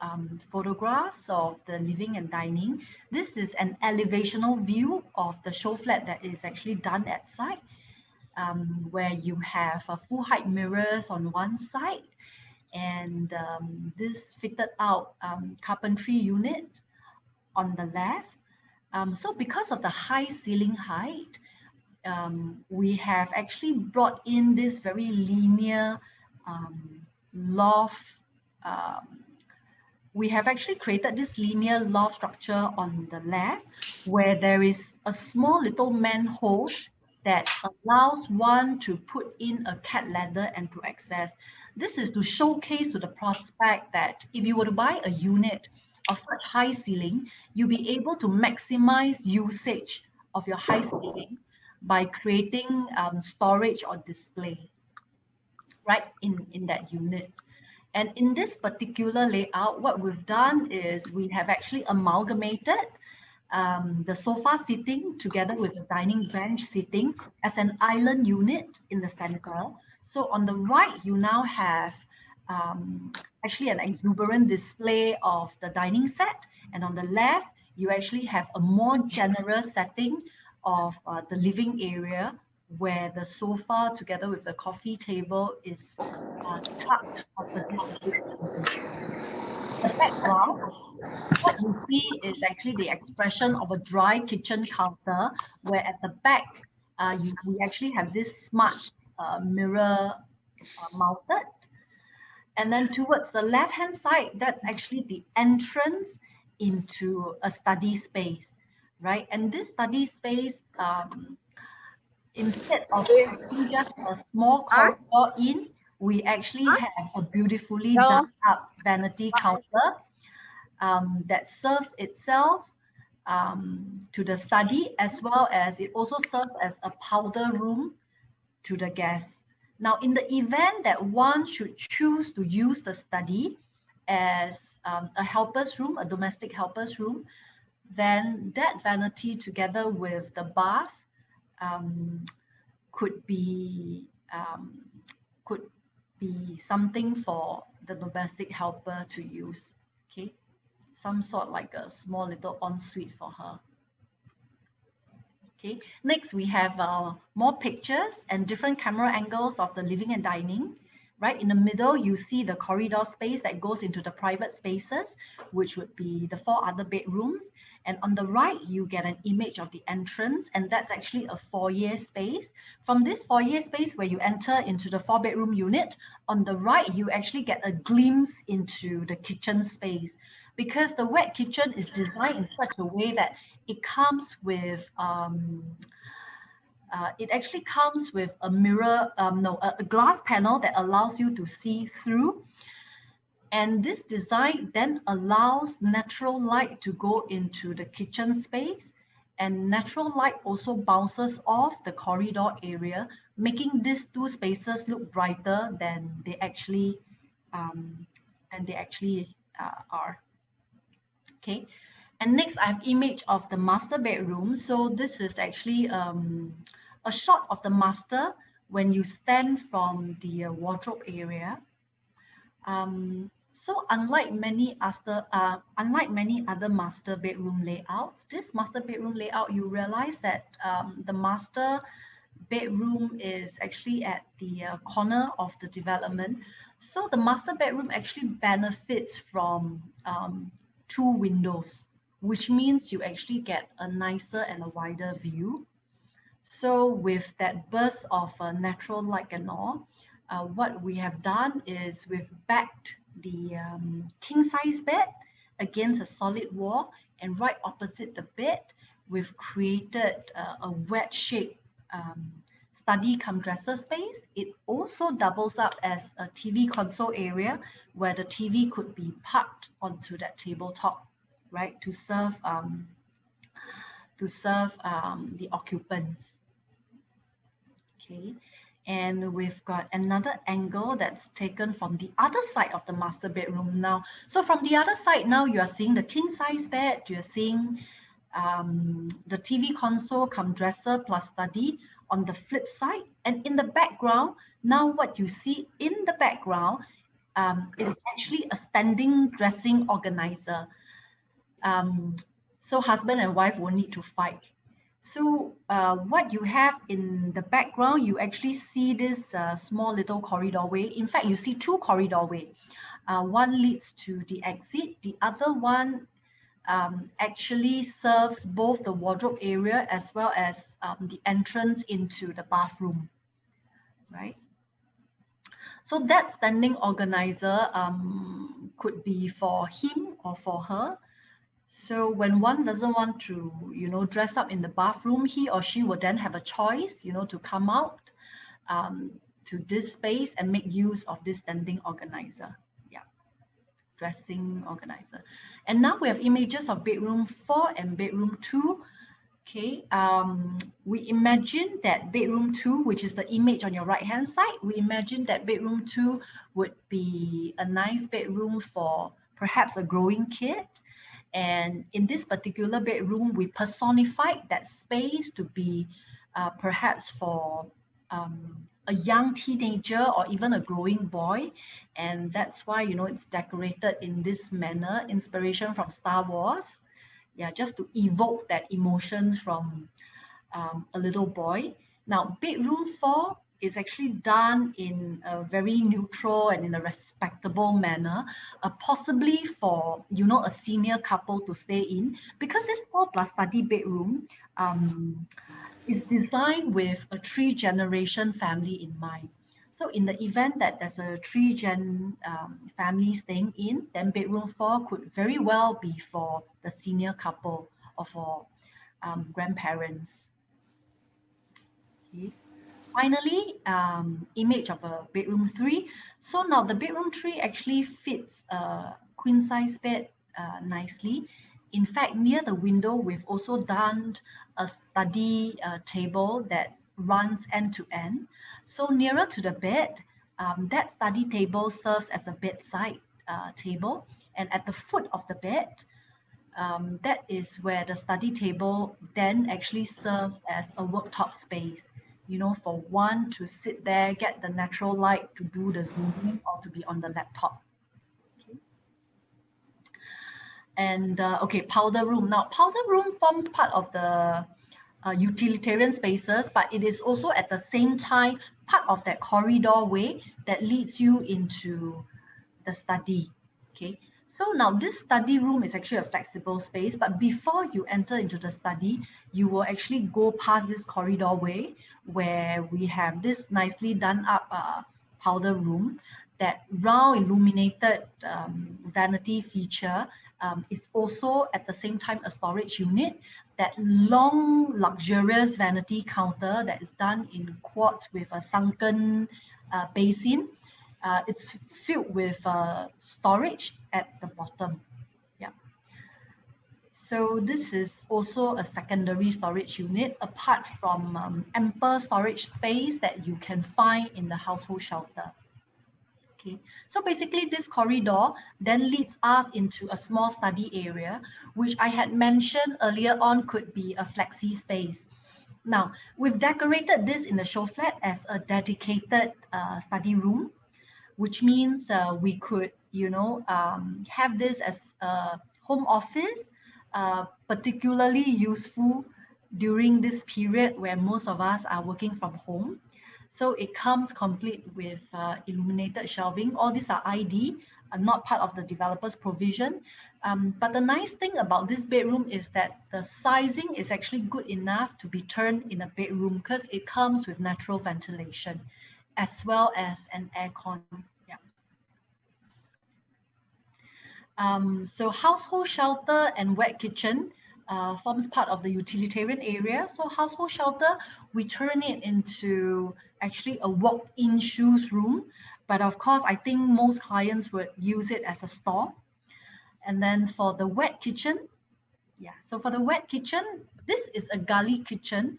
photographs of the living and dining. This is an elevational view of the show flat that is actually done at site, where you have full height mirrors on one side, and this fitted out carpentry unit on the left. So because of the high ceiling height, we have actually brought in this very linear loft. We have actually created this linear loft structure on the left, where there is a small little manhole that allows one to put in a cat ladder and to access. This is to showcase to the prospect that if you were to buy a unit of such high ceiling, you'll be able to maximize usage of your high ceiling by creating storage or display right in that unit. And in this particular layout, what we've done is we have actually amalgamated the sofa seating together with the dining bench seating as an island unit in the center. So on the right, you now have actually an exuberant display of the dining set, and on the left you actually have a more generous setting of the living area, where the sofa together with the coffee table is tucked opposite the background. What you see is actually the expression of a dry kitchen counter, where at the back we actually have this smart mirror mounted. And then towards the left-hand side, that's actually the entrance into a study space, right? And this study space, instead of having just a small corridor in, we actually have a beautifully done up vanity counter that serves itself to the study, as well as it also serves as a powder room to the guests. Now, in the event that one should choose to use the study as a helper's room, a domestic helper's room, then that vanity together with the bath could be something for the domestic helper to use. Okay, some sort like a small little ensuite for her. Okay, next we have more pictures and different camera angles of the living and dining. Right in the middle, you see the corridor space that goes into the private spaces, which would be the 4 other bedrooms. And on the right, you get an image of the entrance, and that's actually a foyer space. From this foyer space where you enter into the 4-bedroom unit, on the right, you actually get a glimpse into the kitchen space, because the wet kitchen is designed in such a way that it comes with it actually comes with a mirror, a glass panel that allows you to see through. And this design then allows natural light to go into the kitchen space, and natural light also bounces off the corridor area, making these 2 spaces look brighter than they actually are. Okay. And next, I have image of the master bedroom. So this is actually a shot of the master when you stand from the wardrobe area. So unlike many other master bedroom layouts, this master bedroom layout, you realize that the master bedroom is actually at the corner of the development. So the master bedroom actually benefits from 2 windows, which means you actually get a nicer and a wider view. So with that burst of natural light and all, what we have done is we've backed the king size bed against a solid wall, and right opposite the bed, we've created a wedge shaped study cum dresser space. It also doubles up as a TV console area where the TV could be parked onto that tabletop, right, to serve the occupants. Okay, and we've got another angle that's taken from the other side of the master bedroom now. So from the other side now, you are seeing the king size bed, you're seeing the TV console cum dresser plus study on the flip side, and in the background, now what you see in the background is actually a standing dressing organizer. So husband and wife won't need to fight. So what you have in the background, you actually see this small little corridor way. In fact, you see 2 corridor way. One leads to the exit. The other one actually serves both the wardrobe area as well as the entrance into the bathroom, right? So that standing organizer could be for him or for her. So when one doesn't want to, dress up in the bathroom, he or she will then have a choice, to come out to this space and make use of this standing organizer. Yeah, dressing organizer. And now we have images of bedroom 4 and bedroom 2. Okay, we imagine that bedroom 2, which is the image on your right hand side, we imagine that bedroom 2 would be a nice bedroom for perhaps a growing kid. And in this particular bedroom, we personified that space to be perhaps for a young teenager or even a growing boy. And that's why, it's decorated in this manner, inspiration from Star Wars. Yeah, just to evoke that emotions from a little boy. Now, bedroom 4 is actually done in a very neutral and in a respectable manner, possibly for, a senior couple to stay in, because this 4+ study bedroom is designed with a 3-generation family in mind. So in the event that there's a 3-gen family staying in, then bedroom 4 could very well be for the senior couple or for grandparents. Okay. Finally, image of a bedroom 3. So now the bedroom 3 actually fits a queen size bed nicely. In fact, near the window, we've also done a study table that runs end to end. So nearer to the bed, that study table serves as a bedside table. And at the foot of the bed, that is where the study table then actually serves as a worktop space, you know, for one to sit there, get the natural light to do the Zooming or to be on the laptop. Okay. And okay, powder room. Now, powder room forms part of the utilitarian spaces, but it is also at the same time part of that corridor way that leads you into the study. Okay, so now this study room is actually a flexible space, but before you enter into the study, you will actually go past this corridor way where we have this nicely done up powder room. That round illuminated vanity feature is also at the same time a storage unit. That long luxurious vanity counter that is done in quartz with a sunken basin. It's filled with storage at the bottom. Yeah. So this is also a secondary storage unit apart from ample storage space that you can find in the household shelter. Okay, so basically this corridor then leads us into a small study area, which I had mentioned earlier on could be a flexi space. Now, we've decorated this in the show flat as a dedicated study room, which means we could, you know, have this as a home office, particularly useful during this period where most of us are working from home. So it comes complete with illuminated shelving. All these are ID, not part of the developer's provision. But the nice thing about this bedroom is that the sizing is actually good enough to be turned in a bedroom because it comes with natural ventilation as well as an aircon. Yeah. So household shelter and wet kitchen forms part of the utilitarian area. So household shelter, we turn it into actually a walk-in shoes room. But of course, I think most clients would use it as a store. And then for the wet kitchen, yeah, so for the wet kitchen, this is a galley kitchen.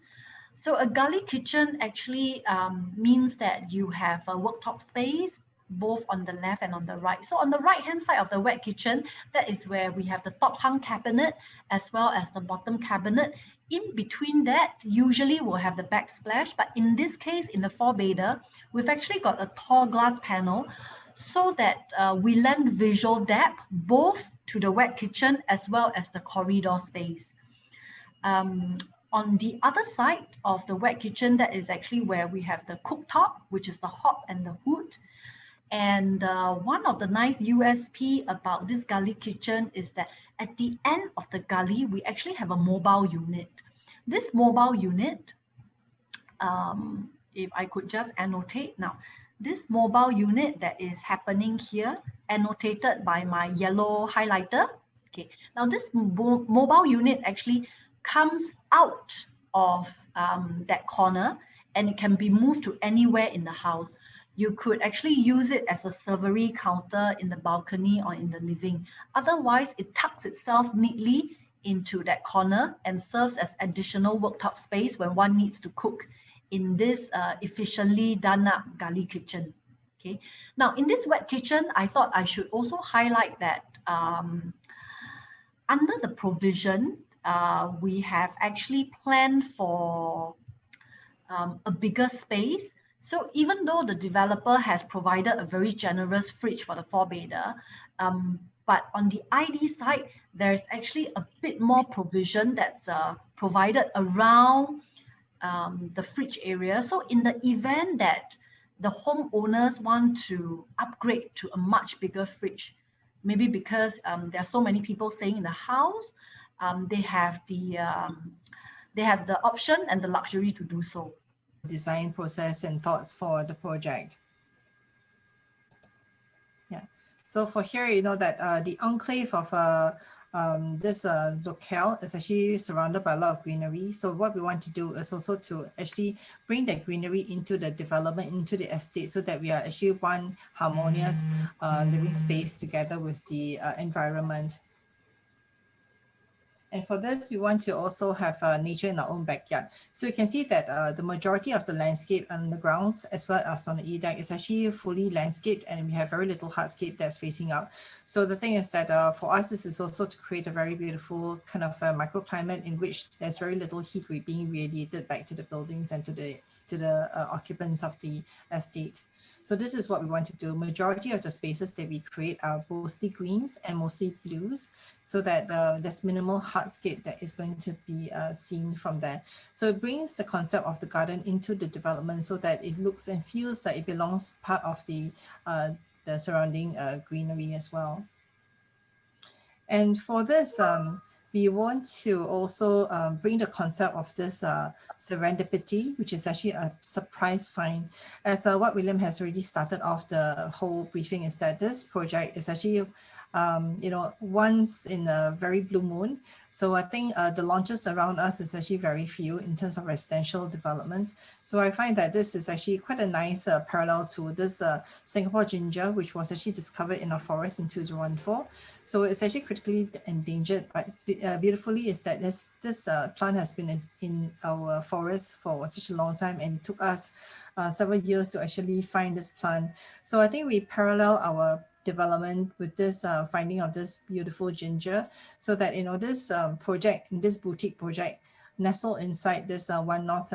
So a galley kitchen actually means that you have a worktop space, both on the left and on the right. So on the right hand side of the wet kitchen, that is where we have the top hung cabinet as well as the bottom cabinet. In between that, usually we'll have the backsplash, but in this case, in the four-bedder, we've actually got a tall glass panel so that we lend visual depth both to the wet kitchen as well as the corridor space. On the other side of the wet kitchen, that is actually where we have the cooktop, which is the hob and the hood. And one of the nice USP about this galley kitchen is that at the end of the galley, we actually have a mobile unit. This mobile unit, if I could just annotate now, this mobile unit that is happening here, annotated by my yellow highlighter. Okay, now this mobile unit actually comes out of that corner and it can be moved to anywhere in the house. You could actually use it as a servery counter in the balcony or in the living. Otherwise, it tucks itself neatly into that corner and serves as additional worktop space when one needs to cook in this efficiently done up galley kitchen. Okay. Now, in this wet kitchen, I thought I should also highlight that under the provision, we have actually planned for a bigger space. So even though the developer has provided a very generous fridge for the four-bedder, but on the ID side, there's actually a bit more provision that's provided around the fridge area. So in the event that the homeowners want to upgrade to a much bigger fridge, maybe because there are so many people staying in the house, they have the option and the luxury to do so. Design process and thoughts for the project. Yeah, so for here, you know that the enclave of this locale is actually surrounded by a lot of greenery. So what we want to do is also to actually bring the greenery into the development, into the estate, so that we are actually one harmonious living space together with the environment. And for this, we want to also have nature in our own backyard. So you can see that the majority of the landscape on the grounds as well as on the E-deck is actually fully landscaped, and we have very little hardscape that's facing out. So the thing is that for us, this is also to create a very beautiful kind of microclimate in which there's very little heat being radiated back to the buildings and to the occupants of the estate. So this is what we want to do. Majority of the spaces that we create are mostly greens and mostly blues, so that there's minimal hardscape that is going to be seen from there. So it brings the concept of the garden into the development so that it looks and feels like it belongs part of the surrounding greenery as well. And for this, we want to also bring the concept of this serendipity, which is actually a surprise find. As what William has already started off the whole briefing, is that this project is actually once in a very blue moon. So I think the launches around us is actually very few in terms of residential developments. So I find that this is actually quite a nice parallel to this Singapore ginger, which was actually discovered in our forest in 2014. So it's actually critically endangered, but beautifully is that this plant has been in our forest for such a long time, and it took us several years to actually find this plant. So I think we parallel our development with this finding of this beautiful ginger, so that this project, this boutique project nestled inside this One North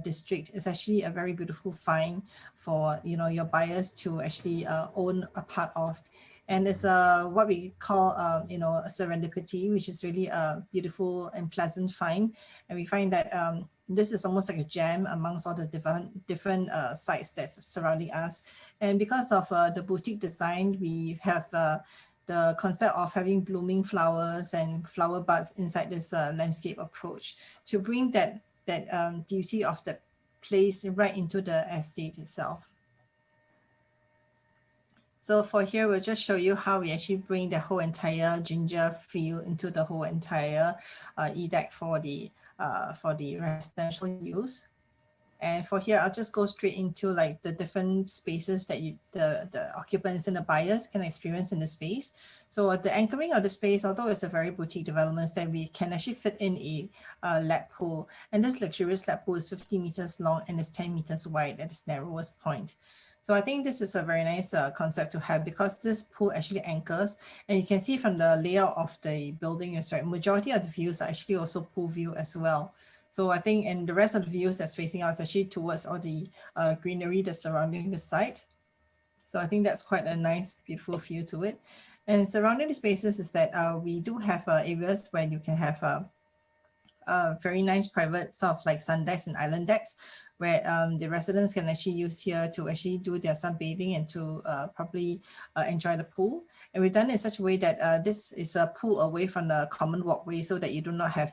district is actually a very beautiful find for your buyers to actually own a part of. And it's what we call a serendipity, which is really a beautiful and pleasant find. And we find that this is almost like a gem amongst all the different sites that's surrounding us. And because of the boutique design, we have the concept of having blooming flowers and flower buds inside this landscape approach to bring that beauty of the place right into the estate itself. So for here, we'll just show you how we actually bring the whole entire ginger feel into the whole entire E-deck for the residential use. And for here, I'll just go straight into like the different spaces that the occupants and the buyers can experience in the space. So the anchoring of the space, although it's a very boutique development, that we can actually fit in a lap pool. And this luxurious lap pool is 50 meters long and is 10 meters wide at its narrowest point. So I think this is a very nice concept to have, because this pool actually anchors, and you can see from the layout of the building, is right, majority of the views are actually also pool view as well. So I think, and the rest of the views that's facing out is actually towards all the greenery that's surrounding the site. So I think that's quite a nice, beautiful feel to it. And surrounding the spaces is that we do have areas where you can have very nice private sort of like sun decks and island decks, where the residents can actually use here to actually do their sunbathing and to probably enjoy the pool. And we've done it in such a way that this is a pool away from the common walkway, so that you do not have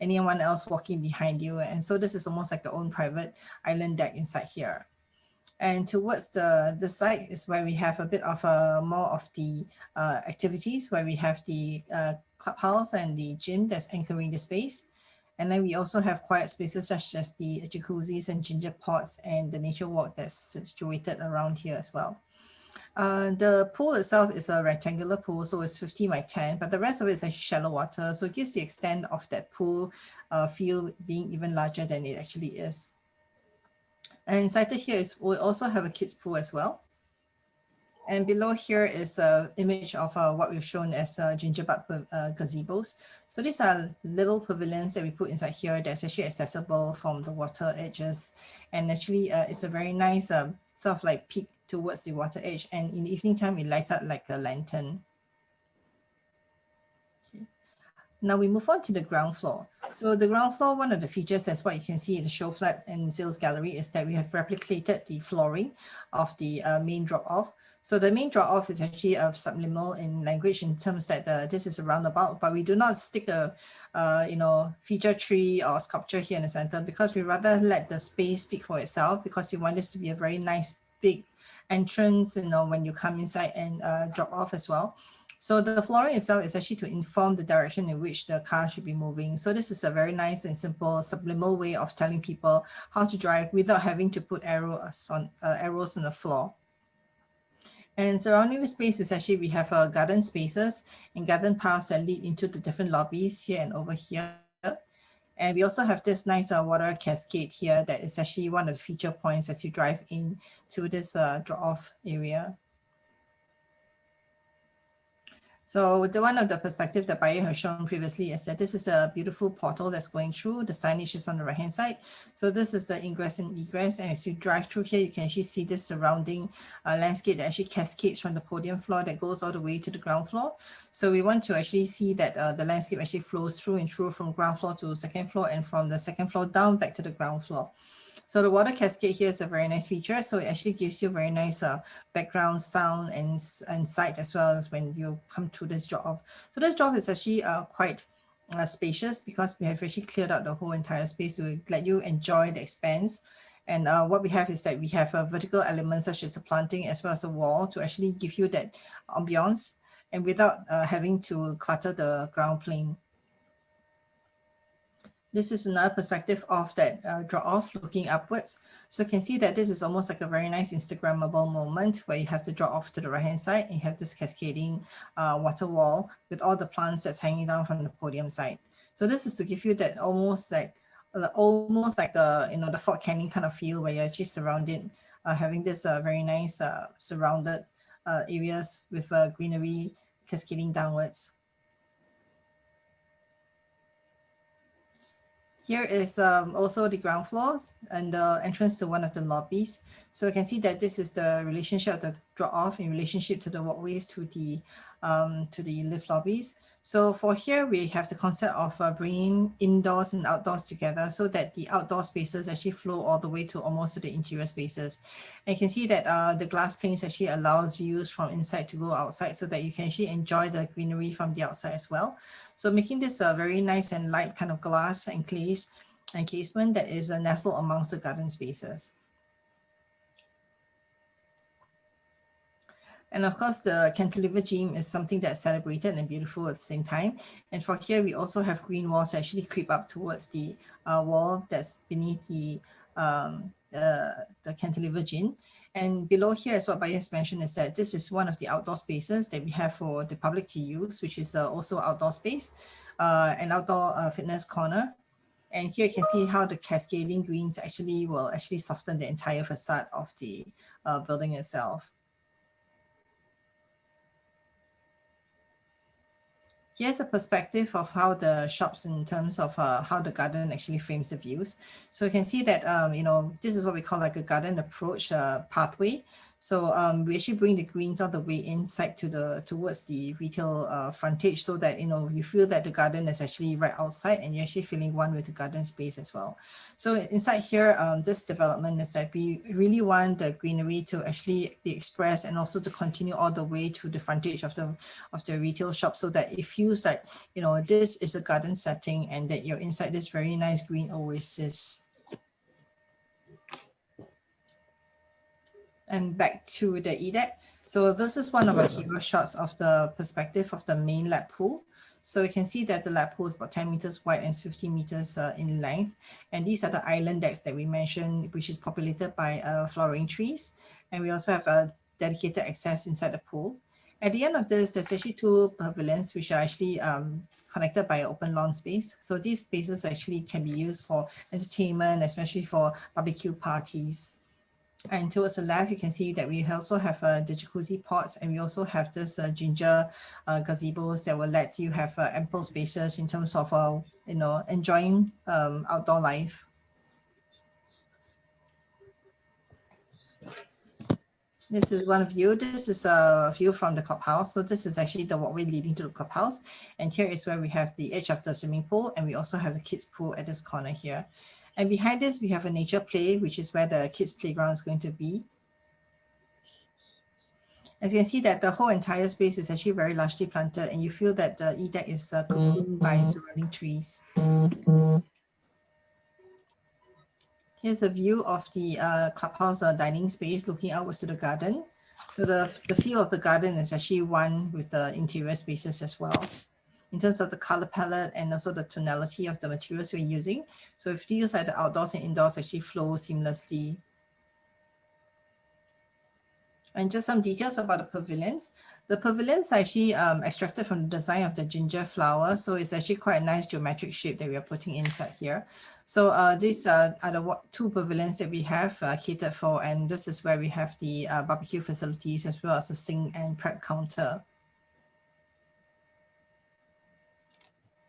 anyone else walking behind you. And so this is almost like your own private island deck inside here. And towards the side is where we have a bit of more of the activities, where we have the clubhouse and the gym that's anchoring the space. And then we also have quiet spaces such as the jacuzzis and ginger pots and the nature walk that's situated around here as well. The pool itself is a rectangular pool, so it's 50 by 10, but the rest of it is actually shallow water. So it gives the extent of that pool feel being even larger than it actually is. And cited here is we'll also have a kids pool as well. And below here is an image of what we've shown as gingerbread gazebos. So these are little pavilions that we put inside here that's actually accessible from the water edges. And actually it's a very nice sort of like peak towards the water edge. And in the evening time, it lights up like a lantern. Now we move on to the ground floor. So the ground floor, one of the features, that's what you can see in the show flat and sales gallery, is that we have replicated the flooring of the main drop-off. So the main drop-off is actually subliminal in language in terms that this is a roundabout, but we do not stick a feature tree or sculpture here in the center, because we rather let the space speak for itself, because we want this to be a very nice big entrance, when you come inside and drop off as well. So the flooring itself is actually to inform the direction in which the car should be moving. So this is a very nice and simple subliminal way of telling people how to drive without having to put arrows on the floor. And surrounding the space is actually, we have garden spaces and garden paths that lead into the different lobbies here and over here. And we also have this nice water cascade here that is actually one of the feature points as you drive in to this drop-off area. So the one of the perspective that Bayer has shown previously is that this is a beautiful portal that's going through. The signage is on the right-hand side. So this is the ingress and egress. And as you drive through here, you can actually see this surrounding landscape that actually cascades from the podium floor that goes all the way to the ground floor. So we want to actually see that the landscape actually flows through and through from ground floor to second floor and from the second floor down back to the ground floor. So the water cascade here is a very nice feature. So it actually gives you very nice background sound and sight as well as when you come to this drop-off. So this drop is actually quite spacious because we have actually cleared out the whole entire space to let you enjoy the expanse. And what we have is that we have vertical elements such as a planting as well as a wall to actually give you that ambiance and without having to clutter the ground plane. This is another perspective of that drop-off looking upwards. So you can see that this is almost like a very nice Instagrammable moment where you have to drop off to the right-hand side and you have this cascading water wall with all the plants that's hanging down from the podium side. So this is to give you that almost like the Fort Canning kind of feel where you're actually surrounded, having this very nice surrounded areas with greenery cascading downwards. Here is also the ground floors and the entrance to one of the lobbies. So you can see that this is the relationship of the drop-off in relationship to the walkways to the lift lobbies. So for here, we have the concept of bringing indoors and outdoors together so that the outdoor spaces actually flow all the way to almost to the interior spaces. And you can see that the glass panes actually allows views from inside to go outside so that you can actually enjoy the greenery from the outside as well. So making this a very nice and light kind of glass encasement that is nestled amongst the garden spaces. And of course, the cantilever beam is something that's celebrated and beautiful at the same time. And for here, we also have green walls that actually creep up towards the wall that's beneath the cantilever beam. And below here is what Bias mentioned is that this is one of the outdoor spaces that we have for the public to use, which is also outdoor space, an outdoor fitness corner. And here you can see how the cascading greens will soften the entire facade of the building itself. Here's a perspective of how the shops in terms of how the garden actually frames the views. So you can see that, this is what we call like a garden approach pathway. So we actually bring the greens all the way inside towards the retail frontage so that, you feel that the garden is actually right outside and you're actually feeling one with the garden space as well. So inside here, this development is that we really want the greenery to actually be expressed and also to continue all the way to the frontage of the retail shop so that it feels like, this is a garden setting and that you're inside this very nice green oasis. And back to the EDEC. So this is one of our hero shots of the perspective of the main lap pool. So you can see that the lap pool is about 10 meters wide and 50 meters in length. And these are the island decks that we mentioned, which is populated by flowering trees. And we also have a dedicated access inside the pool. At the end of this, there's actually two pavilions, which are actually connected by an open lawn space. So these spaces actually can be used for entertainment, especially for barbecue parties. And towards the left, you can see that we also have the jacuzzi pots, and we also have this ginger gazebos that will let you have ample spaces in terms of, enjoying outdoor life. This is one view. This is a view from the clubhouse. So this is actually the walkway leading to the clubhouse. And here is where we have the edge of the swimming pool, and we also have the kids pool at this corner here. And behind this, we have a nature play, which is where the kids' playground is going to be. As you can see that the whole entire space is actually very largely planted, and you feel that the EDEC is cocooned by surrounding trees. Here's a view of the clubhouse dining space looking outwards to the garden. So the feel of the garden is actually one with the interior spaces as well, in terms of the color palette and also the tonality of the materials we're using. So it feels like the outdoors and indoors actually flow seamlessly. And just some details about the pavilions. The pavilions are actually extracted from the design of the ginger flower. So it's actually quite a nice geometric shape that we are putting inside here. So these are the two pavilions that we have catered for. And this is where we have the barbecue facilities as well as the sink and prep counter.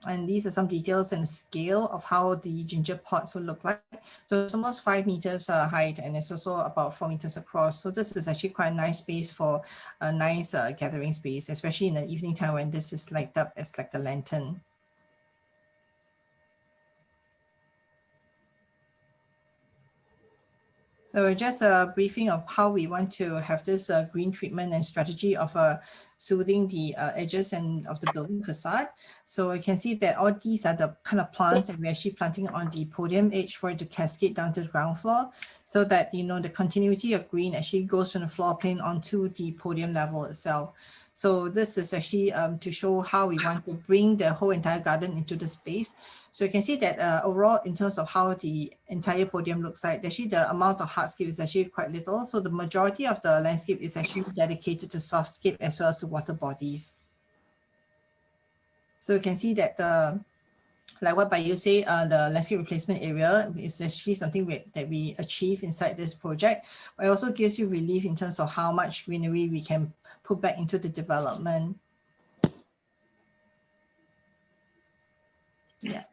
And these are some details and scale of how the ginger pots will look like. So it's almost 5 meters height, and it's also about 4 meters across. So this is actually quite a nice space for a nice gathering space, especially in the evening time when this is lighted up as like a lantern. So just a briefing of how we want to have this green treatment and strategy of soothing the edges and of the building facade. So you can see that all these are the kind of plants that we're actually planting on the podium edge for it to cascade down to the ground floor, so that, you know, the continuity of green actually goes from the floor plane onto the podium level itself. So this is actually to show how we want to bring the whole entire garden into the space. So you can see that overall, in terms of how the entire podium looks like, actually the amount of hardscape is actually quite little. So the majority of the landscape is actually dedicated to softscape as well as to water bodies. So you can see that like what Bayu say, the landscape replacement area is actually something that we achieve inside this project. But it also gives you relief in terms of how much greenery we can put back into the development. Yeah.